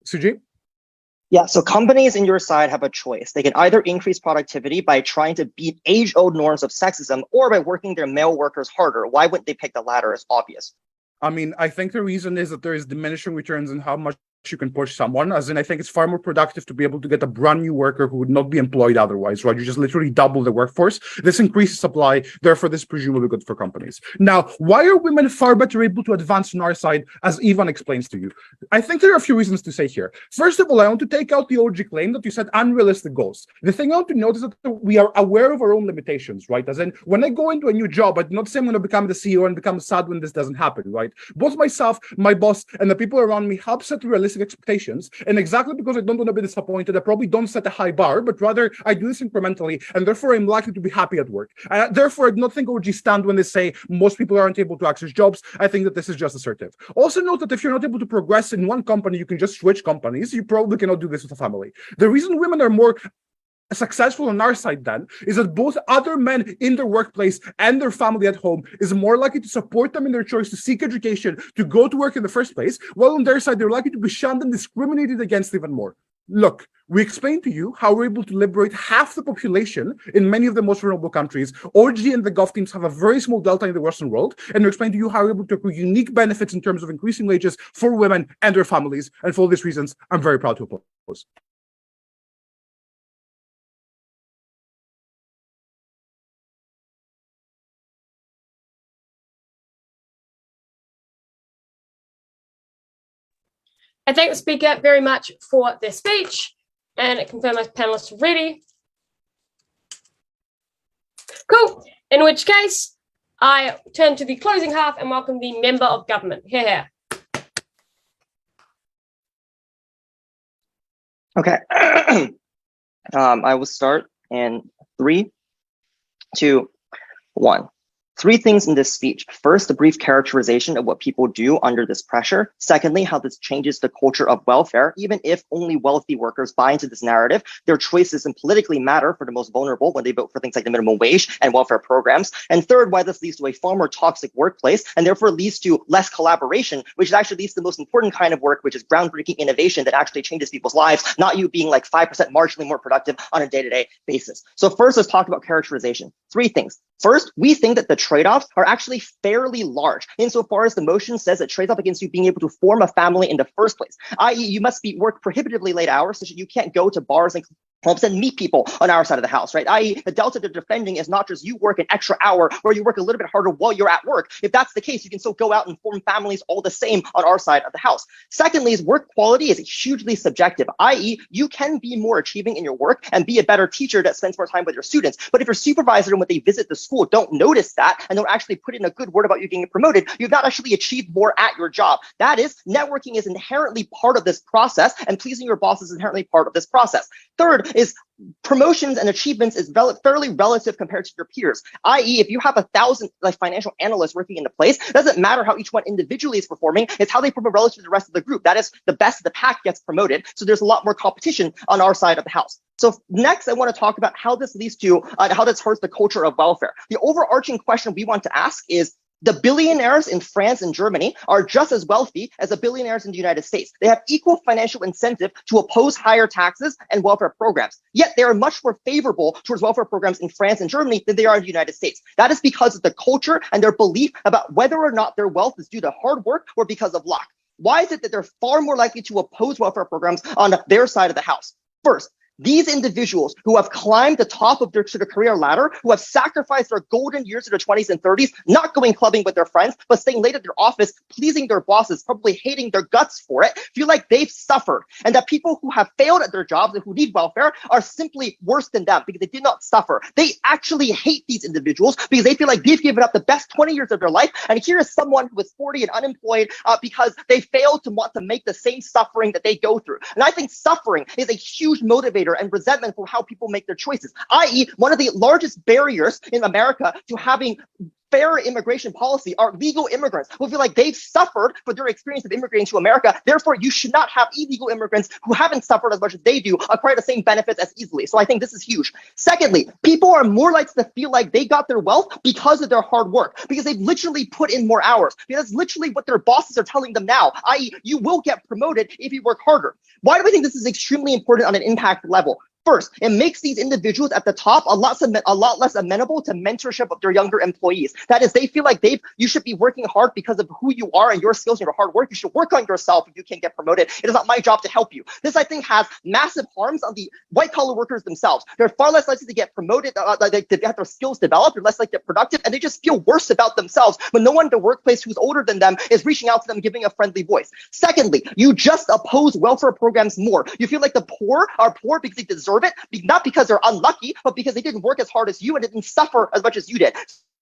CG? Yeah, so companies in your side have a choice. They can either increase productivity by trying to beat age-old norms of sexism or by working their male workers harder. Why wouldn't they pick the latter? It's obvious. I mean, I think the reason is that there is diminishing returns in how much you can push someone, as in I think it's far more productive to be able to get a brand new worker who would not be employed otherwise, right? You just literally double the workforce. This increases supply, therefore this is presumably good for companies. Now, why are women far better able to advance on our side, as Ivan explains to you? I think there are a few reasons to say here. First of all, I want to take out the OG claim that you said unrealistic goals. The thing I want to note is that we are aware of our own limitations, right? As in, when I go into a new job, I do not say I'm going to become the CEO and become sad when this doesn't happen, right? Both myself, my boss, and the people around me help set realistic expectations, and exactly because I don't want to be disappointed, I probably don't set a high bar, but rather I do this incrementally, and therefore I'm likely to be happy at work. Therefore, I do not think OG stand when they say most people aren't able to access jobs. I think that this is just assertive. Also note that if you're not able to progress in one company, you can just switch companies. You probably cannot do this with a family. The reason women are more successful on our side then is that both other men in their workplace and their family at home is more likely to support them in their choice to seek education, to go to work in the first place, while on their side they're likely to be shunned and discriminated against even more. Look, we explained to you how we're able to liberate half the population in many of the most vulnerable countries. OG and the Gulf teams have a very small delta in the Western world, and we explained to you how we're able to accrue unique benefits in terms of increasing wages for women and their families. And for all these reasons, I'm very proud to oppose. I thank the speaker very much for their speech, and I confirm my panelists are ready. Cool. In which case, I turn to the closing half and welcome the member of government. Here. Okay. I will start in 3, 2, 1. 3 things in this speech. First, a brief characterization of what people do under this pressure. Secondly, how this changes the culture of welfare. Even if only wealthy workers buy into this narrative, their choices and politically matter for the most vulnerable when they vote for things like the minimum wage and welfare programs. And third, why this leads to a far more toxic workplace and therefore leads to less collaboration, which actually leads to the most important kind of work, which is groundbreaking innovation that actually changes people's lives, not you being like 5% marginally more productive on a day-to-day basis. So first, let's talk about characterization. 3 things. First, we think that the trade-offs are actually fairly large insofar as the motion says it trades off against you being able to form a family in the first place, i.e. you must work prohibitively late hours so that you can't go to bars and helps and meet people on our side of the house, right? I.e., the delta they're defending is not just you work an extra hour or you work a little bit harder while you're at work. If that's the case, you can still go out and form families all the same on our side of the house. Secondly, is work quality is hugely subjective, i.e., you can be more achieving in your work and be a better teacher that spends more time with your students. But if your supervisor, when they visit the school, don't notice that and don't actually put in a good word about you getting promoted, you've not actually achieved more at your job. That is, networking is inherently part of this process, and pleasing your boss is inherently part of this process. Third is promotions and achievements is fairly relative compared to your peers, i.e., if you have 1,000 financial analysts working in the place, it doesn't matter how each one individually is performing, it's how they perform relative to the rest of the group. That is, the best of the pack gets promoted. So there's a lot more competition on our side of the house. So next, I want to talk about how this leads to, how this hurts the culture of welfare. The overarching question we want to ask is, the billionaires in France and Germany are just as wealthy as the billionaires in the United States. They have equal financial incentive to oppose higher taxes and welfare programs. Yet they are much more favorable towards welfare programs in France and Germany than they are in the United States. That is because of the culture and their belief about whether or not their wealth is due to hard work or because of luck. Why is it that they're far more likely to oppose welfare programs on their side of the house? First, these individuals who have climbed the top of their career ladder, who have sacrificed their golden years of their 20s and 30s, not going clubbing with their friends, but staying late at their office, pleasing their bosses, probably hating their guts for it, feel like they've suffered. And that people who have failed at their jobs and who need welfare are simply worse than them because they did not suffer. They actually hate these individuals because they feel like they've given up the best 20 years of their life. And here is someone who is 40 and unemployed because they failed to want to make the same suffering that they go through. And I think suffering is a huge motivator and resentment for how people make their choices, i.e., one of the largest barriers in America to having fair immigration policy are legal immigrants who feel like they've suffered for their experience of immigrating to America. Therefore, you should not have illegal immigrants who haven't suffered as much as they do acquire the same benefits as easily. So I think this is huge. Secondly, people are more likely to feel like they got their wealth because of their hard work, because they've literally put in more hours. Because that's literally what their bosses are telling them now, i.e., you will get promoted if you work harder. Why do we think this is extremely important on an impact level? First, it makes these individuals at the top a lot less amenable to mentorship of their younger employees. That is, they feel like you should be working hard because of who you are and your skills and your hard work. You should work on yourself if you can't get promoted. It is not my job to help you. This, I think, has massive harms on the white-collar workers themselves. They're far less likely to get promoted, to have their skills developed, they're less likely to get productive, and they just feel worse about themselves when no one in the workplace who's older than them is reaching out to them, giving a friendly voice. Secondly, you just oppose welfare programs more. You feel like the poor are poor because they deserve it, not because they're unlucky, but because they didn't work as hard as you and didn't suffer as much as you did.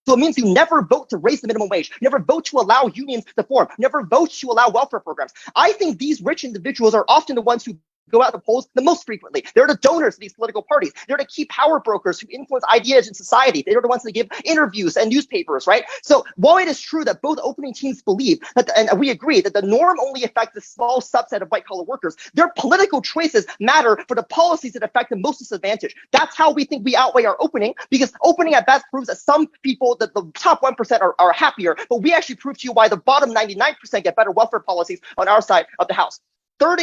So it means you never vote to raise the minimum wage. You never vote to allow unions to form. You never vote to allow welfare programs. I think these rich individuals are often the ones who go out to polls the most frequently. They're the donors to these political parties. They're the key power brokers who influence ideas in society. They're the ones that give interviews and newspapers, right? So while it is true that both opening teams believe that, and we agree that the norm only affects a small subset of white-collar workers, their political choices matter for the policies that affect the most disadvantaged. That's how we think we outweigh our opening, because opening at best proves that some people, that the top 1% are happier, but we actually prove to you why the bottom 99% get better welfare policies on our side of the house. Third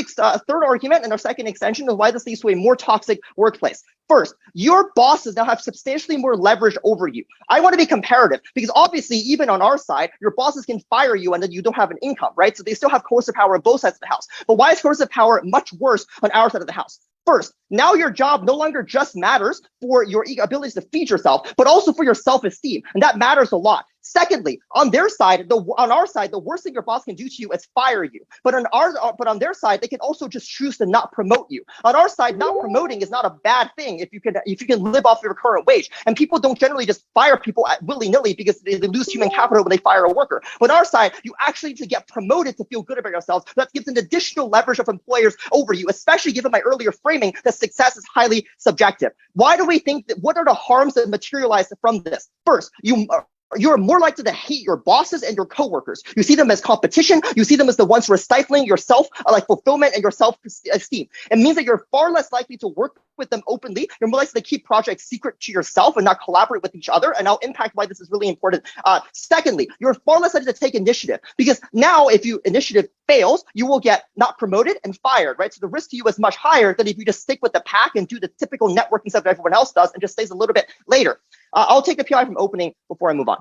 argument and our second extension of why this leads to a more toxic workplace. First, your bosses now have substantially more leverage over you. I want to be comparative because obviously, even on our side, your bosses can fire you and then you don't have an income, right? So they still have coercive power on both sides of the house. But why is coercive power much worse on our side of the house? First, now your job no longer just matters for your ability to feed yourself, but also for your self-esteem, and that matters a lot. Secondly, on our side, the worst thing your boss can do to you is fire you. But on their side, they can also just choose to not promote you. On our side, not promoting is not a bad thing if you can live off your current wage. And people don't generally just fire people willy-nilly because they lose human capital when they fire a worker. But on our side, you actually need to get promoted to feel good about yourselves. That gives an additional leverage of employers over you, especially given my earlier framing that success is highly subjective. Why do we think that? What are the harms that materialize from this? First, you're more likely to hate your bosses and your coworkers. You see them as competition. You see them as the ones who are stifling your fulfillment and your self-esteem. It means that you're far less likely to work with them openly. You're more likely to keep projects secret to yourself and not collaborate with each other. And I'll impact why this is really important. Secondly, you're far less likely to take initiative because now if your initiative fails, you will get not promoted and fired, right? So the risk to you is much higher than if you just stick with the pack and do the typical networking stuff that everyone else does and just stays a little bit later. I'll take the PI from opening before I move on.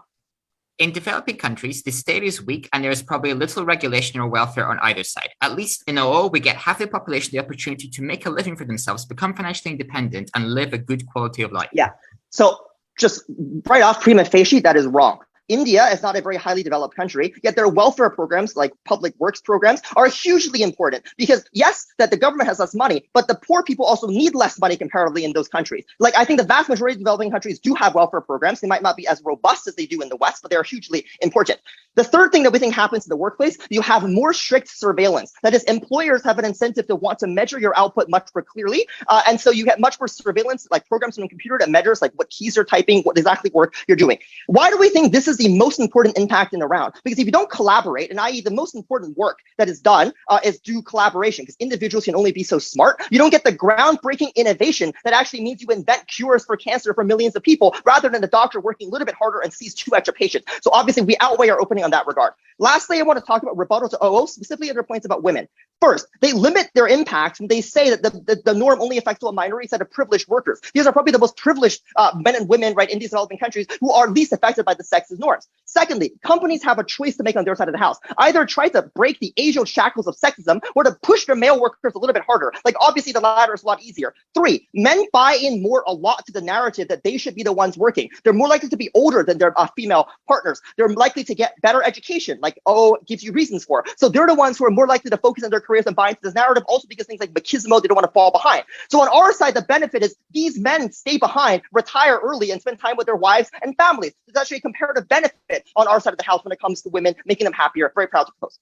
In developing countries, the state is weak and there is probably little regulation or welfare on either side. At least in all, we get half the population the opportunity to make a living for themselves, become financially independent, and live a good quality of life. Yeah. So just right off prima facie, that is wrong. India is not a very highly developed country, yet their welfare programs, like public works programs, are hugely important because yes, that the government has less money, but the poor people also need less money comparatively in those countries. Like I think the vast majority of developing countries do have welfare programs. They might not be as robust as they do in the West, but they are hugely important. The third thing that we think happens in the workplace, you have more strict surveillance. That is, employers have an incentive to want to measure your output much more clearly. And so you get much more surveillance, like programs on a computer that measures like what keys you're typing, what exactly work you're doing. Why do we think this is the most important impact in the round? Because if you don't collaborate, and i.e. the most important work that is done is through collaboration, because individuals can only be so smart, you don't get the groundbreaking innovation that actually means you invent cures for cancer for millions of people, rather than the doctor working a little bit harder and sees 2 extra patients. So obviously we outweigh our opening on that regard. Lastly, I want to talk about rebuttal to OO, specifically other points about women. First, they limit their impact when they say that the norm only affects a minority set of privileged workers. These are probably the most privileged men and women, right, in these developing countries who are least affected by the sexist norms. Secondly, companies have a choice to make on their side of the house. Either try to break the age-old shackles of sexism or to push their male workers a little bit harder. Like obviously the latter is a lot easier. 3, men buy in a lot to the narrative that they should be the ones working. They're more likely to be older than their female partners. They're likely to get better education, like OO gives you reasons for. So they're the ones who are more likely to focus on their careers and buy into this narrative, also because things like machismo, they don't want to fall behind. So on our side, the benefit is these men stay behind, retire early, and spend time with their wives and families. There's actually a comparative benefit on our side of the house when it comes to women, making them happier. Very proud to propose.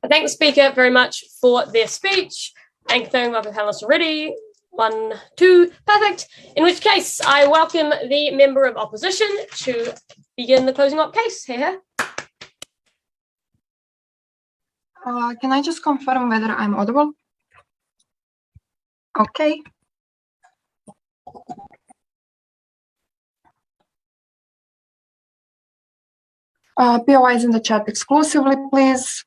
I thank the speaker very much for their speech. And confirming my panelists already. 1, 2, perfect. In which case, I welcome the member of opposition to begin the closing up case. Here. Can I just confirm whether I'm audible? Okay. POI is in the chat exclusively, please.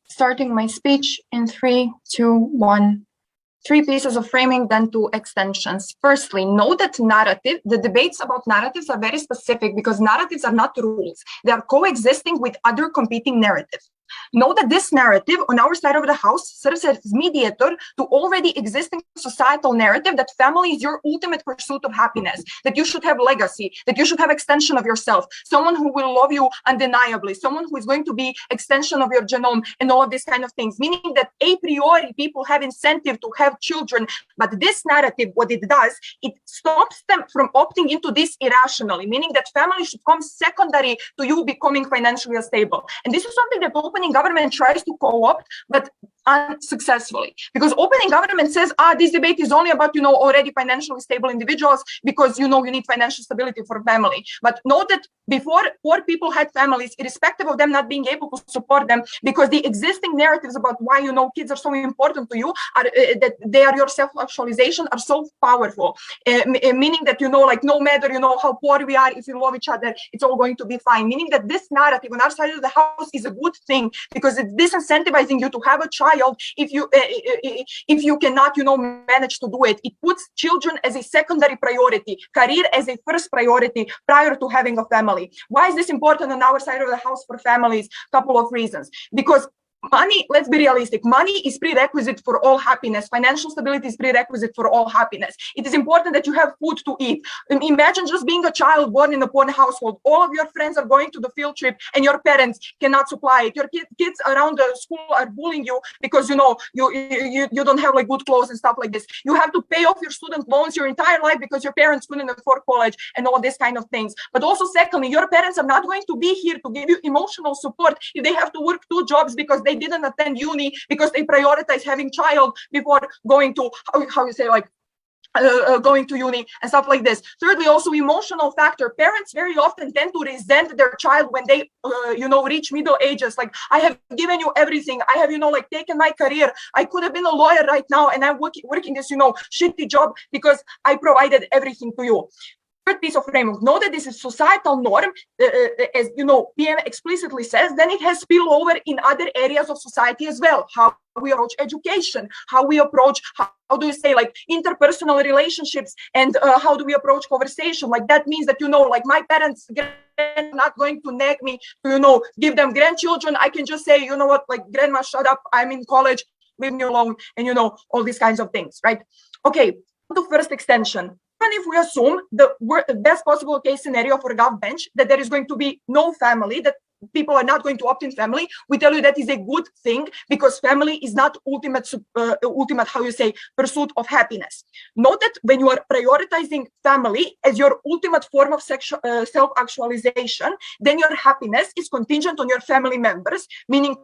Starting my speech in 3, 2, 1. 3 pieces of framing, then 2 extensions. Firstly, know that the debates about narratives are very specific because narratives are not rules. They are coexisting with other competing narratives. Know that this narrative on our side of the house serves as mediator to already existing societal narrative that family is your ultimate pursuit of happiness, that you should have legacy, that you should have extension of yourself, someone who will love you undeniably, someone who is going to be extension of your genome and all of these kind of things, meaning that a priori people have incentive to have children, but this narrative, what it does, it stops them from opting into this irrationally, meaning that family should come secondary to you becoming financially stable. And this is something that opening government tries to co-opt, but unsuccessfully, because opening government says, this debate is only about, already financially stable individuals because, you need financial stability for family. But note that before poor people had families, irrespective of them not being able to support them, because the existing narratives about why, kids are so important to you, are that they are your self-actualization, are so powerful, meaning that, no matter, how poor we are, if we love each other, it's all going to be fine. Meaning that this narrative on our side of the house is a good thing because it's disincentivizing you to have a child if you cannot, manage to do it. It puts children as a secondary priority, career as a first priority prior to having a family. Why is this important on our side of the house for families? Couple of reasons. Because money, let's be realistic, money is prerequisite for all happiness. Financial stability is prerequisite for all happiness. It is important that you have food to eat. Imagine just being a child born in a poor household. All of your friends are going to the field trip and your parents cannot supply it. Your kids around the school are bullying you because, you don't have like good clothes and stuff like this. You have to pay off your student loans your entire life because your parents couldn't afford college and all these kind of things. But also secondly, your parents are not going to be here to give you emotional support if they have to work 2 jobs because they didn't attend uni, because they prioritize having child before going to going to uni and stuff like this. Thirdly, also emotional factor. Parents very often tend to resent their child when they, reach middle ages. Like, I have given you everything. I have, taken my career. I could have been a lawyer right now, and I'm working this, shitty job because I provided everything to you. Third piece of framework, know that this is societal norm, as you know, PM explicitly says, then it has spillover in other areas of society as well. How we approach education, how we approach, how do you say, like interpersonal relationships, and how do we approach conversation? Like that means that, you know, like my parents are not going to nag me to, you know, give them grandchildren. I can just say, you know what, like, grandma, shut up, I'm in college, leave me alone, and, you know, all these kinds of things, right? Okay, to first extension. Even if we assume the best possible case scenario for Gov bench, that there is going to be no family, that people are not going to opt in family, we tell you that is a good thing, because family is not ultimate, how you say, pursuit of happiness. Note that when you are prioritizing family as your ultimate form of self-actualization, then your happiness is contingent on your family members, meaning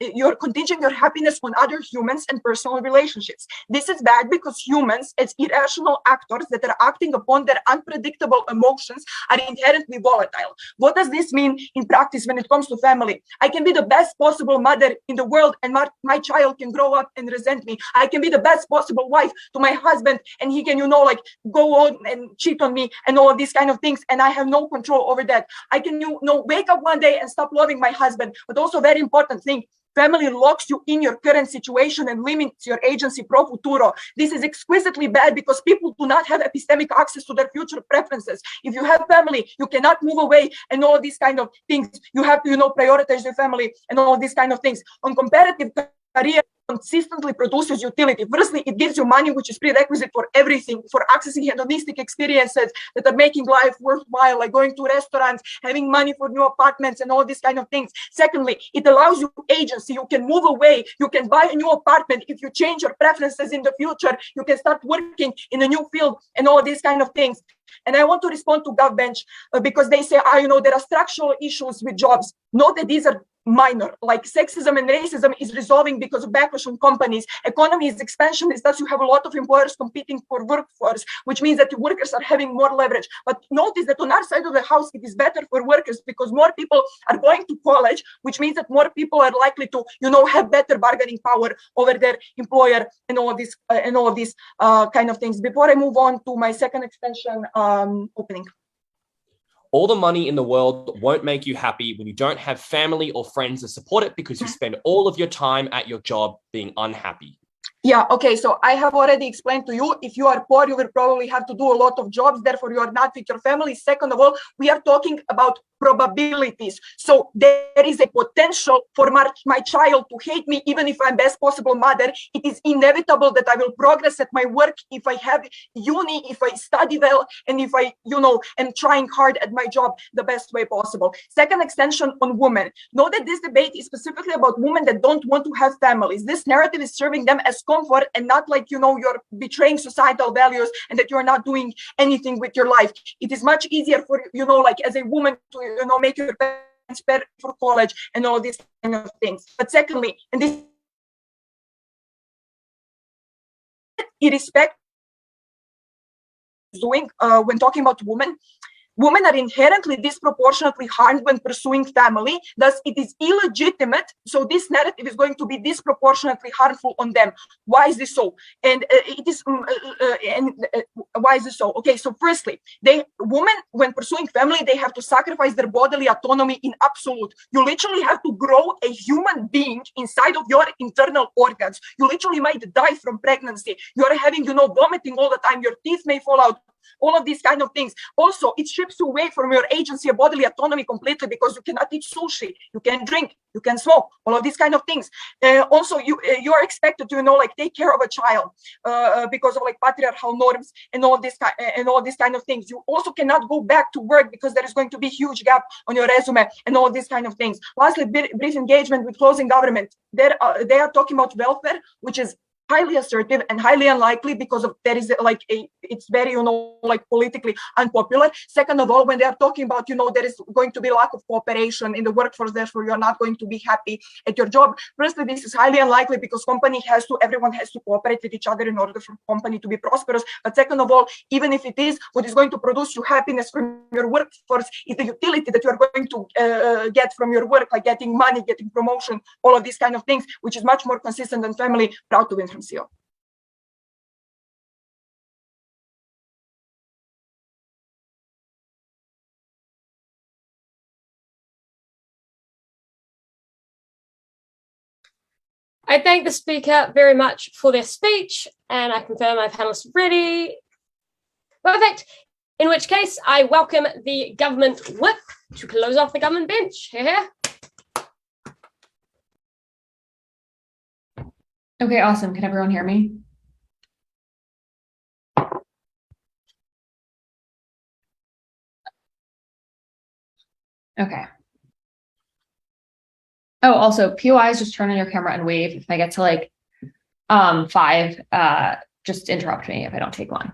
you're contingent your happiness on other humans and personal relationships. This is bad because humans, as irrational actors that are acting upon their unpredictable emotions, are inherently volatile. What does this mean in practice when it comes to family? I can be the best possible mother in the world, and my child can grow up and resent me. I can be the best possible wife to my husband, and he can, you know, like go on and cheat on me and all of these kind of things, and I have no control over that. I can, you know, wake up one day and stop loving my husband. But also, very important thing, family locks you in your current situation and limits your agency pro futuro. This is exquisitely bad because people do not have epistemic access to their future preferences. If you have family, you cannot move away and all these kind of things. You have to, you know, prioritize your family and all these kind of things. On comparative career, consistently produces utility. Firstly, it gives you money, which is prerequisite for everything, for accessing hedonistic experiences that are making life worthwhile, like going to restaurants, having money for new apartments and all these kind of things. Secondly, it allows you agency. You can move away. You can buy a new apartment. If you change your preferences in the future, you can start working in a new field and all these kind of things. And I want to respond to GovBench because they say, you know, there are structural issues with jobs. Note that these are minor, like sexism and racism is resolving because of backlash on companies. Economy is expansionist, thus you have a lot of employers competing for workforce, which means that the workers are having more leverage. But notice that on our side of the house, it is better for workers because more people are going to college, which means that more people are likely to, you know, have better bargaining power over their employer and all of these kind of things. Before I move on to my second extension opening. All the money in the world won't make you happy when you don't have family or friends to support it because you spend all of your time at your job being unhappy. Yeah, okay, so I have already explained to you, if you are poor, you will probably have to do a lot of jobs, therefore you are not with your family. Second of all, we are talking about probabilities. So there is a potential for my child to hate me, even if I'm best possible mother. It is inevitable that I will progress at my work if I have uni, if I study well, and if I, you know, am trying hard at my job the best way possible. Second extension on women. Know that this debate is specifically about women that don't want to have families. This narrative is serving them as comfort and not like, you know, you're betraying societal values and that you're not doing anything with your life. It is much easier for, you know, like as a woman to, you know, make your parents better for college and all these kind of things. But secondly, and this irrespective doing when talking about women are inherently disproportionately harmed when pursuing family. Thus, it is illegitimate. So this narrative is going to be disproportionately harmful on them. Why is this so? And why is this so? Okay, so firstly, women, when pursuing family, they have to sacrifice their bodily autonomy in absolute. You literally have to grow a human being inside of your internal organs. You literally might die from pregnancy. You are having, you know, vomiting all the time. Your teeth may fall out. All of these kind of things. Also, it strips you away from your agency of bodily autonomy completely because you cannot eat sushi, you can drink, you can smoke, all of these kind of things. Also, you are expected to, you know, like take care of a child because of like patriarchal norms and all this kind of things. You also cannot go back to work because there is going to be a huge gap on your resume and all these kind of things. Lastly, brief engagement with closing government. They are talking about welfare, which is highly assertive and highly unlikely because of there is like it's very, you know, like politically unpopular. Second of all, when they are talking about, you know, there is going to be lack of cooperation in the workforce, therefore you're not going to be happy at your job. Firstly, this is highly unlikely because everyone has to cooperate with each other in order for company to be prosperous. But second of all, even if it is, what is going to produce you happiness from your workforce is the utility that you are going to get from your work, like getting money, getting promotion, all of these kind of things, which is much more consistent than family. Proud to win from CEO. I thank the speaker very much for their speech, and I confirm my panelists are ready. Perfect. In which case, I welcome the government whip to close off the government bench. Here. Okay, awesome. Can everyone hear me? Okay. Oh, also, POIs, just turn on your camera and wave. If I get to like 5, just interrupt me if I don't take one.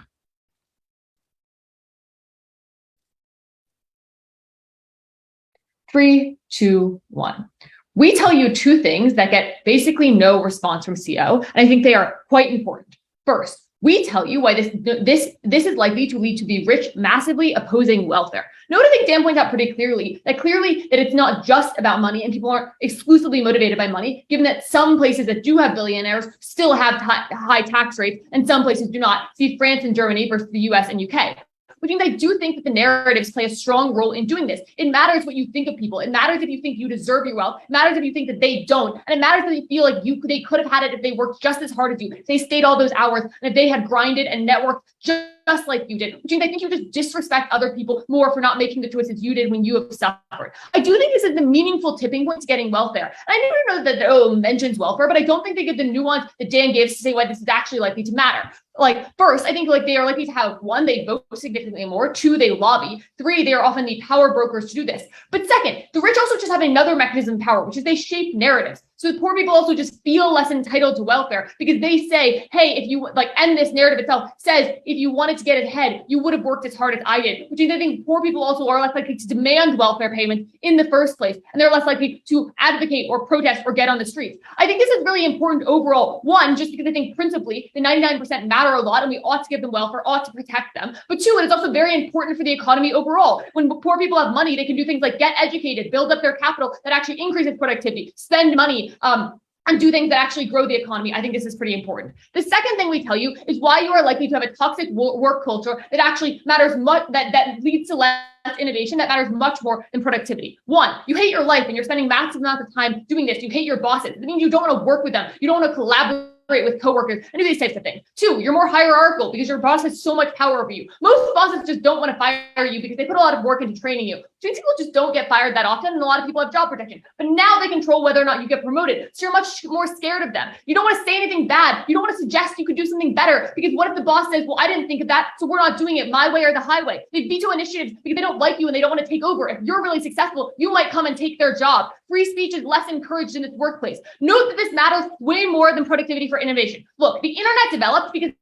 Three, two, one. We tell you 2 things that get basically no response from CO, and I think they are quite important. First, we tell you why this is likely to lead to the rich massively opposing welfare. Note, I think Dan points out pretty clearly that it's not just about money and people aren't exclusively motivated by money, given that some places that do have billionaires still have high tax rates and some places do not. See France and Germany versus the US and UK. Which means I do think that the narratives play a strong role in doing this. It matters what you think of people. It matters if you think you deserve your wealth. It matters if you think that they don't. And it matters if they feel like they could have had it if they worked just as hard as you, if they stayed all those hours, and if they had grinded and networked just like you did. Which means I think you just disrespect other people more for not making the choices you did when you have suffered. I do think this is the meaningful tipping point to getting welfare. And I never know that mentions welfare, but I don't think they give the nuance that Dan gave to say why this is actually likely to matter. Like, first, I think like they are likely to have 1, they vote significantly more, 2, they lobby, 3, they are often the power brokers to do this. But second, the rich also just have another mechanism of power, which is they shape narratives. So the poor people also just feel less entitled to welfare because they say, hey, if you and this narrative itself says, if you wanted to get ahead, you would have worked as hard as I did, which means I think poor people also are less likely to demand welfare payments in the first place. And they're less likely to advocate or protest or get on the streets. I think this is really important overall. 1, just because I think principally the 99% matter a lot and we ought to give them welfare, ought to protect them. But 2, and it's also very important for the economy overall. When poor people have money, they can do things like get educated, build up their capital that actually increases productivity, spend money, and do things that actually grow the economy. I think this is pretty important. The second thing we tell you is why you are likely to have a toxic work culture that actually matters much, that leads to less innovation, that matters much more than productivity. 1, you hate your life and you're spending massive amounts of time doing this. You hate your bosses. It means you don't want to work with them. You don't want to collaborate with coworkers and do these types of things. 2, you're more hierarchical because your boss has so much power over you. Most bosses just don't want to fire you because they put a lot of work into training you. So people just don't get fired that often, and a lot of people have job protection. But now they control whether or not you get promoted. So you're much more scared of them. You don't want to say anything bad. You don't want to suggest you could do something better because what if the boss says, well, I didn't think of that, so we're not doing it my way or the highway. They veto initiatives because they don't like you and they don't want to take over. If you're really successful, you might come and take their job. Free speech is less encouraged in this workplace. Note that this matters way more than productivity for innovation. Look, the internet developed because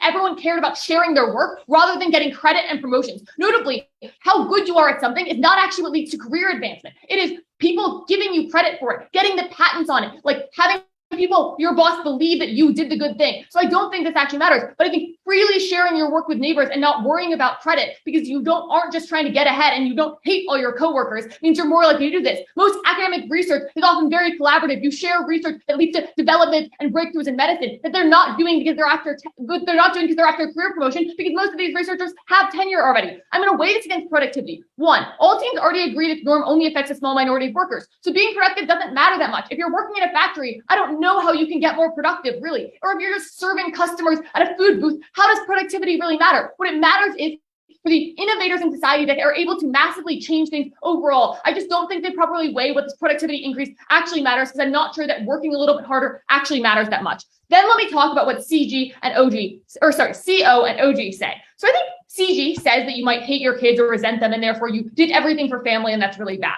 everyone cared about sharing their work rather than getting credit and promotions. Notably, how good you are at something is not actually what leads to career advancement. It is people giving you credit for it, getting the patents on it, like having people, your boss, believe that you did the good thing. So I don't think this actually matters, but I think freely sharing your work with neighbors and not worrying about credit because you aren't just trying to get ahead and you don't hate all your coworkers means you're more likely to do this. Most academic research is often very collaborative. You share research that leads to development and breakthroughs in medicine that they're not doing because they're after career promotion because most of these researchers have tenure already. I'm going to weigh this against productivity. 1, all teams already agree that the norm only affects a small minority of workers. So being productive doesn't matter that much. If you're working in a factory, I don't know how you can get more productive, really. Or if you're just serving customers at a food booth, how does productivity really matter? What it matters is for the innovators in society that are able to massively change things overall. I just don't think they properly weigh what this productivity increase actually matters because I'm not sure that working a little bit harder actually matters that much. Then let me talk about what CO and OG say. So I think CG says that you might hate your kids or resent them and therefore you did everything for family and that's really bad.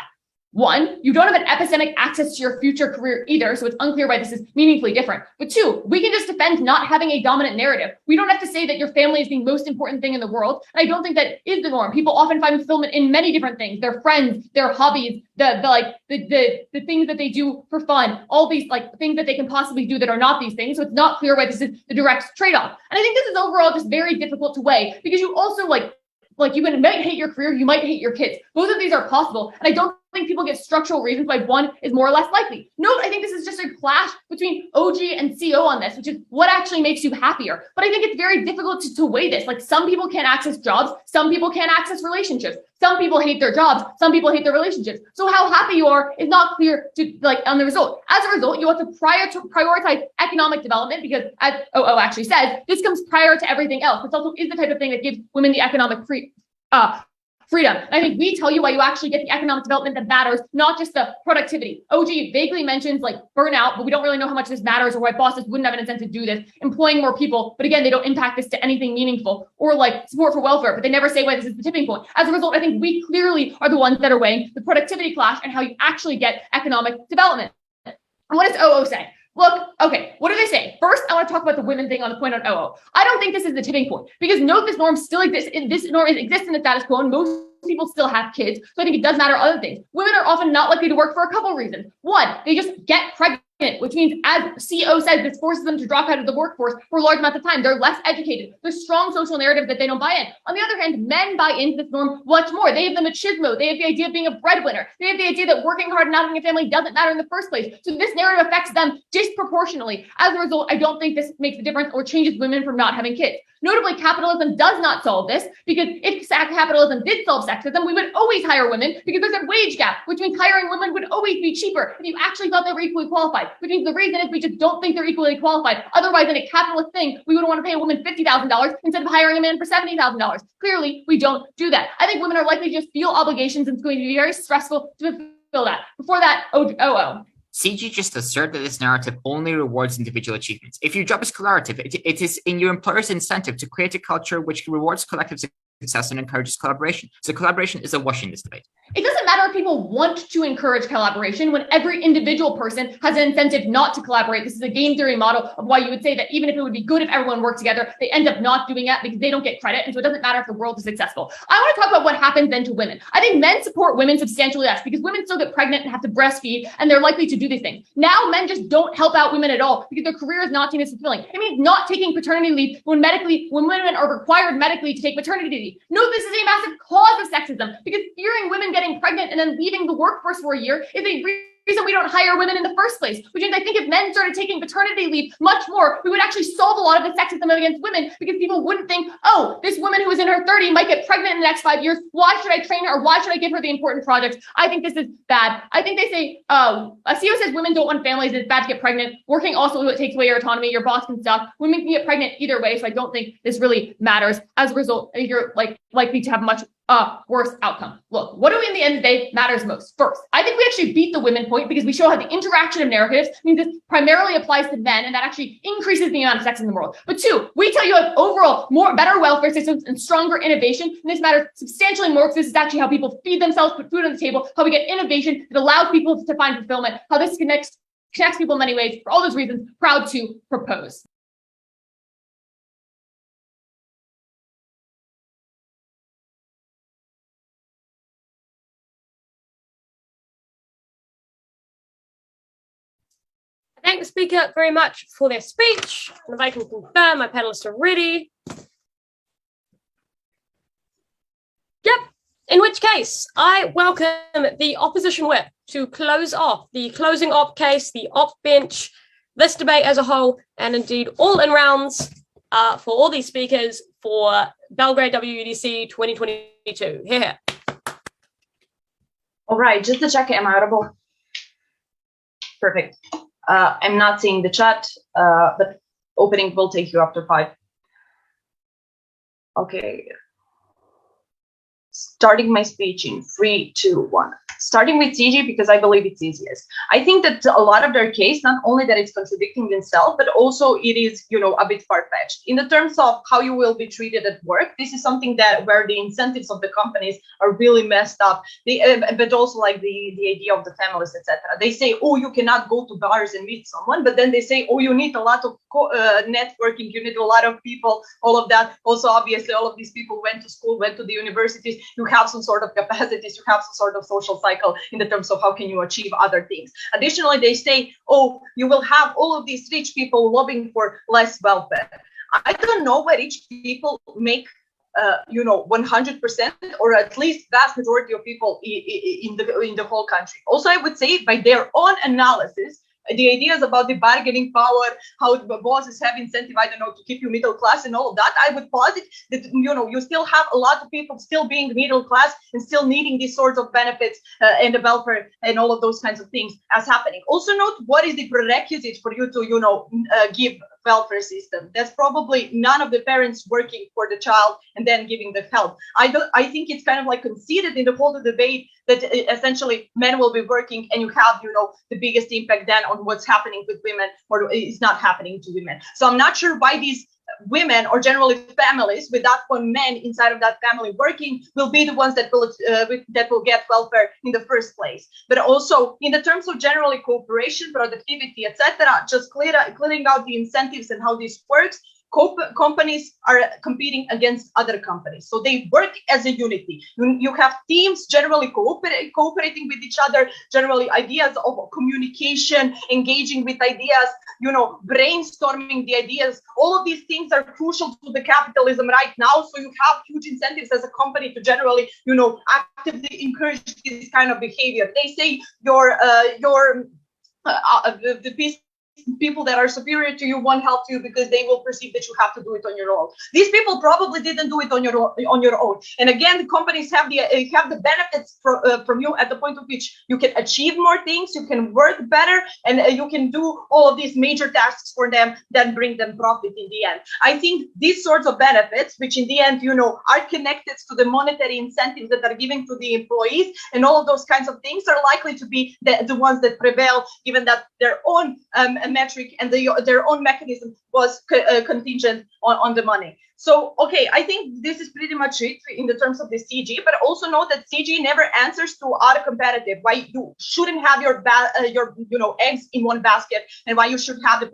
1, you don't have an epistemic access to your future career either, so it's unclear why this is meaningfully different. But 2, we can just defend not having a dominant narrative. We don't have to say that your family is the most important thing in the world, and I don't think that is the norm. People often find fulfillment in many different things: their friends, their hobbies, the things that they do for fun, all these things that they can possibly do that are not these things. So it's not clear why this is the direct trade-off. And I think this is overall just very difficult to weigh because you also you might hate your career, you might hate your kids. Both of these are possible, and I don't think people get structural reasons why one is more or less likely. Note, I think this is just a clash between OG and CO on this, which is what actually makes you happier. But I think it's very difficult to weigh this. Like, some people can't access jobs, some people can't access relationships. Some people hate their jobs, some people hate their relationships. So how happy you are is not clear to, like, on the result. As a result, you have to prioritize economic development, because as OO actually says, this comes prior to everything else. This also is the type of thing that gives women the economic freedom. And I think we tell you why you actually get the economic development that matters, not just the productivity. OG vaguely mentions like burnout, but we don't really know how much this matters or why bosses wouldn't have an incentive to do this. Employing more people, but again, they don't impact this to anything meaningful, or like support for welfare, but they never say why this is the tipping point. As a result, I think we clearly are the ones that are weighing the productivity clash and how you actually get economic development. And what does OO say? Look, okay, what do they say? First, I want to talk about the women thing on the point on OO. I don't think this is the tipping point, because note this norm still exists. This norm exists in the status quo, and most people still have kids. So I think it does matter other things. Women are often not likely to work for a couple reasons. One, they just get pregnant, which means, as CO says, this forces them to drop out of the workforce for large amounts of time. They're less educated. There's strong social narrative that they don't buy in. On the other hand, men buy into this norm much more. They have the machismo. They have the idea of being a breadwinner. They have the idea that working hard and not having a family doesn't matter in the first place. So this narrative affects them disproportionately. As a result, I don't think this makes a difference or changes women from not having kids. Notably, capitalism does not solve this, because if capitalism did solve sexism, we would always hire women, because there's a wage gap, which means hiring women would always be cheaper if you actually thought they were equally qualified, which means the reason is we just don't think they're equally qualified. Otherwise, in a capitalist thing, we would want to pay a woman $50,000 instead of hiring a man for $70,000. Clearly, we don't do that. I think women are likely to just feel obligations, and it's going to be very stressful to fulfill that. Before that, OO. CG just asserted that this narrative only rewards individual achievements. If your job is collaborative, it is in your employer's incentive to create a culture which rewards collective success and encourages collaboration. So collaboration is a wash in this debate. It doesn't matter if people want to encourage collaboration when every individual person has an incentive not to collaborate. This is a game theory model of why you would say that even if it would be good if everyone worked together, they end up not doing that because they don't get credit. And so it doesn't matter if the world is successful. I want to talk about what happens then to women. I think men support women substantially less, because women still get pregnant and have to breastfeed, and they're likely to do these things. Now men just don't help out women at all because their career is not seen as fulfilling. It means not taking paternity leave when women are required medically to take maternity leave. No, this is a massive cause of sexism, because fearing women getting pregnant and then leaving the workforce for a year is a reason we don't hire women in the first place, which means I think if men started taking paternity leave much more, we would actually solve a lot of the sexism against women, because people wouldn't think, oh, this woman who is in her 30s might get pregnant in the next 5 years. Why should I train her, or why should I give her the important projects? I think this is bad. I think they say, CEO says women don't want families, it's bad to get pregnant. Working also takes away your autonomy, your boss can stop. Women can get pregnant either way, so I don't think this really matters. As a result, I think you're likely to have much worse outcome. Look, what do we in the end of the day matters most? First, I think we actually beat the women point, because we show how the interaction of narratives means this primarily applies to men, and that actually increases the amount of sex in the world. But two, we tell you have overall better welfare systems and stronger innovation, and this matters substantially more, because this is actually how people feed themselves, put food on the table, how we get innovation that allows people to find fulfillment, how this connects people in many ways. For all those reasons, proud to propose. I thank the speaker very much for their speech. And if I can confirm, my panelists are ready. Yep. In which case, I welcome the opposition whip to close off the closing op case, the op bench, this debate as a whole, and indeed all in rounds for all these speakers for Belgrade WUDC 2022. Here. All right, just to check, am I audible? Perfect. I'm not seeing the chat, but opening will take you after 5. Okay. Starting my speech in 3, 2, 1. Starting with CG, because I believe it's easiest. I think that a lot of their case, not only that it's contradicting themselves, but also it is, a bit far-fetched. In the terms of how you will be treated at work, this is something that where the incentives of the companies are really messed up. But also like the idea of the families, etc. They say, oh, you cannot go to bars and meet someone, but then they say, oh, you need a lot of networking, you need a lot of people, all of that. Also, obviously, all of these people went to school, went to the universities. You have some sort of capacities, you have some sort of social cycle in the terms of how can you achieve other things. Additionally, they say, oh, you will have all of these rich people lobbying for less welfare. I don't know where rich people make 100% or at least vast majority of people in the whole country. Also, I would say by their own analysis, the ideas about the bargaining power, how the bosses have incentive, I don't know, to keep you middle class and all of that, I would posit that, you still have a lot of people still being middle class and still needing these sorts of benefits and the welfare and all of those kinds of things as happening. Also note what is the prerequisite for you to, give welfare system. That's probably none of the parents working for the child and then giving the help. I think it's kind of like conceded in the whole debate that essentially men will be working and you have, the biggest impact then on what's happening with women or is not happening to women. So I'm not sure why these women or generally families with that one man inside of that family working will be the ones that will get welfare in the first place. But also in the terms of generally cooperation, productivity, etc., just clearing out the incentives and how this works. Companies are competing against other companies, so they work as a unity. You have teams generally cooperating with each other, generally ideas of communication, engaging with ideas, brainstorming the ideas. All of these things are crucial to the capitalism right now, so you have huge incentives as a company to generally actively encourage this kind of behavior. They say the people that are superior to you won't help you because they will perceive that you have to do it on your own. These people probably didn't do it on your own. And again, the companies have the benefits from you at the point of which you can achieve more things, you can work better, and you can do all of these major tasks for them that bring them profit in the end. I think these sorts of benefits, which in the end, are connected to the monetary incentives that are given to the employees and all of those kinds of things, are likely to be the ones that prevail, given that their own metric and their own mechanism was contingent on the money. So, okay, I think this is pretty much it in the terms of the CG, but also know that CG never answers to are competitive, why you shouldn't have your eggs in one basket, and why you should have the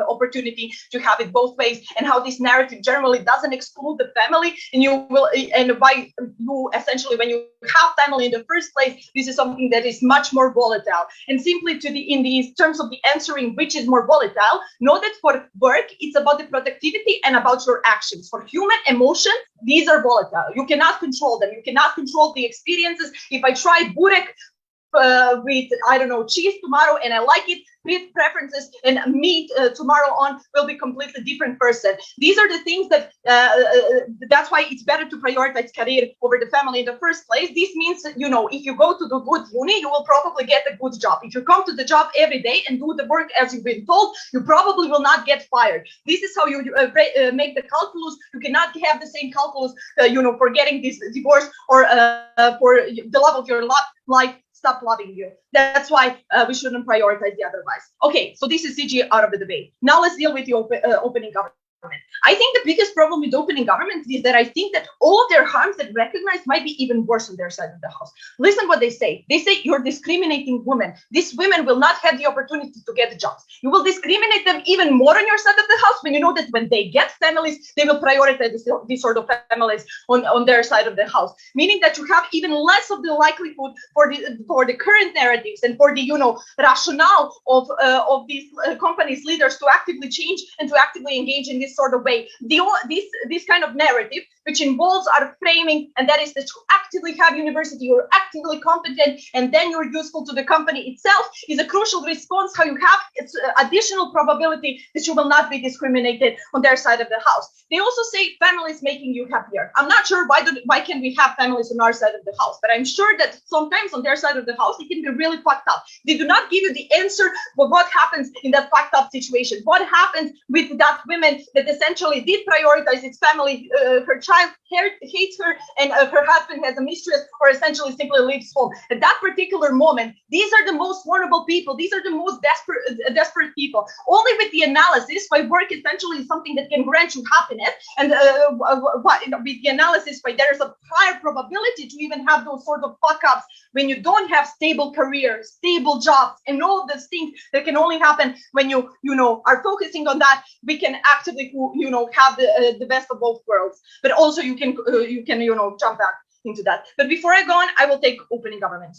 opportunity to have it both ways, and how this narrative generally doesn't exclude the family, and why you essentially, when you have family in the first place, this is something that is much more volatile. And simply in these terms of the answering which is more volatile, know that for work, it's about the productivity and about your actions. For human emotions, these are volatile. You cannot control them. You cannot control the experiences. If I try burek with, I don't know, cheese tomorrow and I like it, preferences and meat tomorrow on will be completely different person. These are the things that that's why it's better to prioritize career over the family in the first place. This means that, if you go to the good uni, you will probably get a good job. If you come to the job every day and do the work as you've been told, you probably will not get fired. This is how you make the calculus. You cannot have the same calculus, for getting this divorce or for the love of your life. Stop loving you. That's why we shouldn't prioritize the otherwise. Okay, so this is CG out of the debate. Now let's deal with the opening government. I think the biggest problem with opening government is that I think that all of their harms that recognize might be even worse on their side of the house. Listen what they say. They say you're discriminating women. These women will not have the opportunity to get jobs. You will discriminate them even more on your side of the house when you know that when they get families, they will prioritize these sort of families on their side of the house. Meaning that you have even less of the likelihood for the current narratives and for the rationale of these companies' leaders to actively change and to actively engage in this sort of way. This kind of narrative, which involves our framing, and that is that you actively have university, you're actively competent, and then you're useful to the company itself, is a crucial response. How you have its additional probability that you will not be discriminated on their side of the house. They also say families making you happier. I'm not sure why can we have families on our side of the house, but I'm sure that sometimes on their side of the house it can be really fucked up. They do not give you the answer for what happens in that fucked up situation. What happens with that woman that essentially did prioritize its family, her child hates her, and her husband has a mistress, or essentially simply leaves home. At that particular moment, these are the most vulnerable people. These are the most desperate people. Only with the analysis, why work essentially is something that can grant you happiness, and with the analysis, why there is a higher probability to even have those sort of fuck-ups when you don't have stable careers, stable jobs, and all of those things that can only happen when you are focusing on that. We can actively have the best of both worlds, but also you can jump back into that. But before I go on, I will take opening government.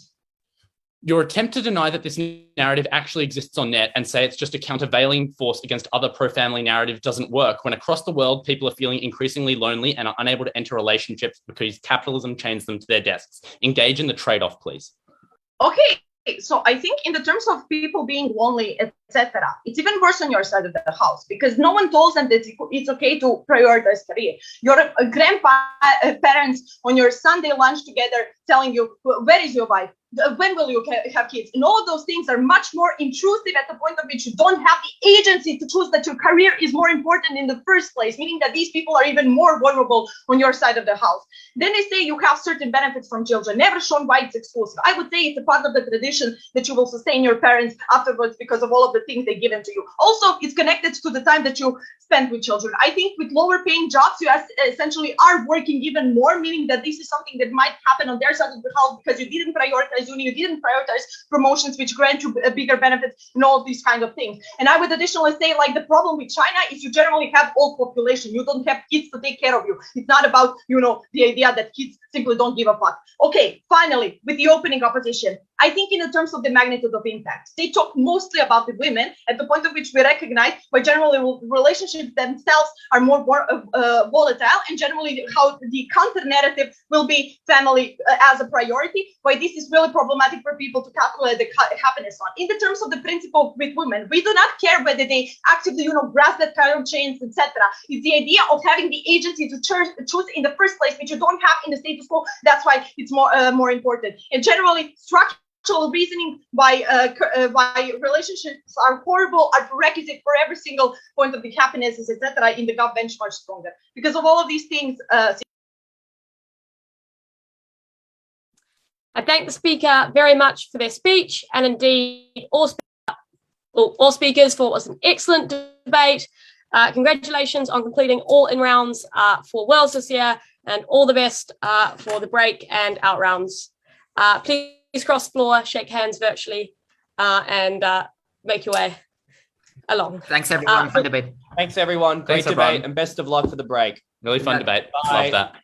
your attempt to deny that this narrative actually exists on net and say it's just a countervailing force against other pro-family narrative doesn't work when across the world people are feeling increasingly lonely and are unable to enter relationships because capitalism chains them to their desks. Engage in the trade-off, please. Okay. So I think in the terms of people being lonely, etc., it's even worse on your side of the house because no one told them that it's okay to prioritize career. Your grandparents on your Sunday lunch together telling you, where is your wife? When will you have kids? And all of those things are much more intrusive at the point of which you don't have the agency to choose that your career is more important in the first place, meaning that these people are even more vulnerable on your side of the house. Then they say you have certain benefits from children, never shown why it's exclusive. I would say it's a part of the tradition that you will sustain your parents afterwards because of all of the things they given to you. Also, it's connected to the time that you spend with children. I think with lower paying jobs, you essentially are working even more, meaning that this is something that might happen on their side of the house because you didn't prioritize uni, you didn't prioritize promotions which grant you a bigger benefits and all these kind of things. And I would additionally say, like, the problem with China is you generally have old population. You don't have kids to take care of you. It's not about, you know, the idea that kids simply don't give a fuck. Okay, finally, with the opening opposition, I think in the terms of the magnitude of impact, they talk mostly about the women at the point of which we recognize why generally relationships themselves are more volatile and generally how the counter narrative will be family as a priority, why this is really problematic for people to calculate the happiness on. In the terms of the principle with women, we do not care whether they actively, you know, grasp that kind of chains, etc. It's the idea of having the agency to choose in the first place, which you don't have in the status quo. That's why it's more important. And generally, structural reasoning why relationships are horrible are prerequisite for every single point of the happiness, etc. in the Gov benchmark stronger. Because of all of these things. I thank the speaker very much for their speech, and indeed all speakers for what was an excellent debate. Congratulations on completing all in rounds for Worlds this year, and all the best for the break and out rounds. Please cross floor, shake hands virtually, and make your way along. Thanks everyone for the debate. Thanks everyone. Great Thanks, debate, everyone. and best of luck for the break. Really fun debate. Bye. Love that.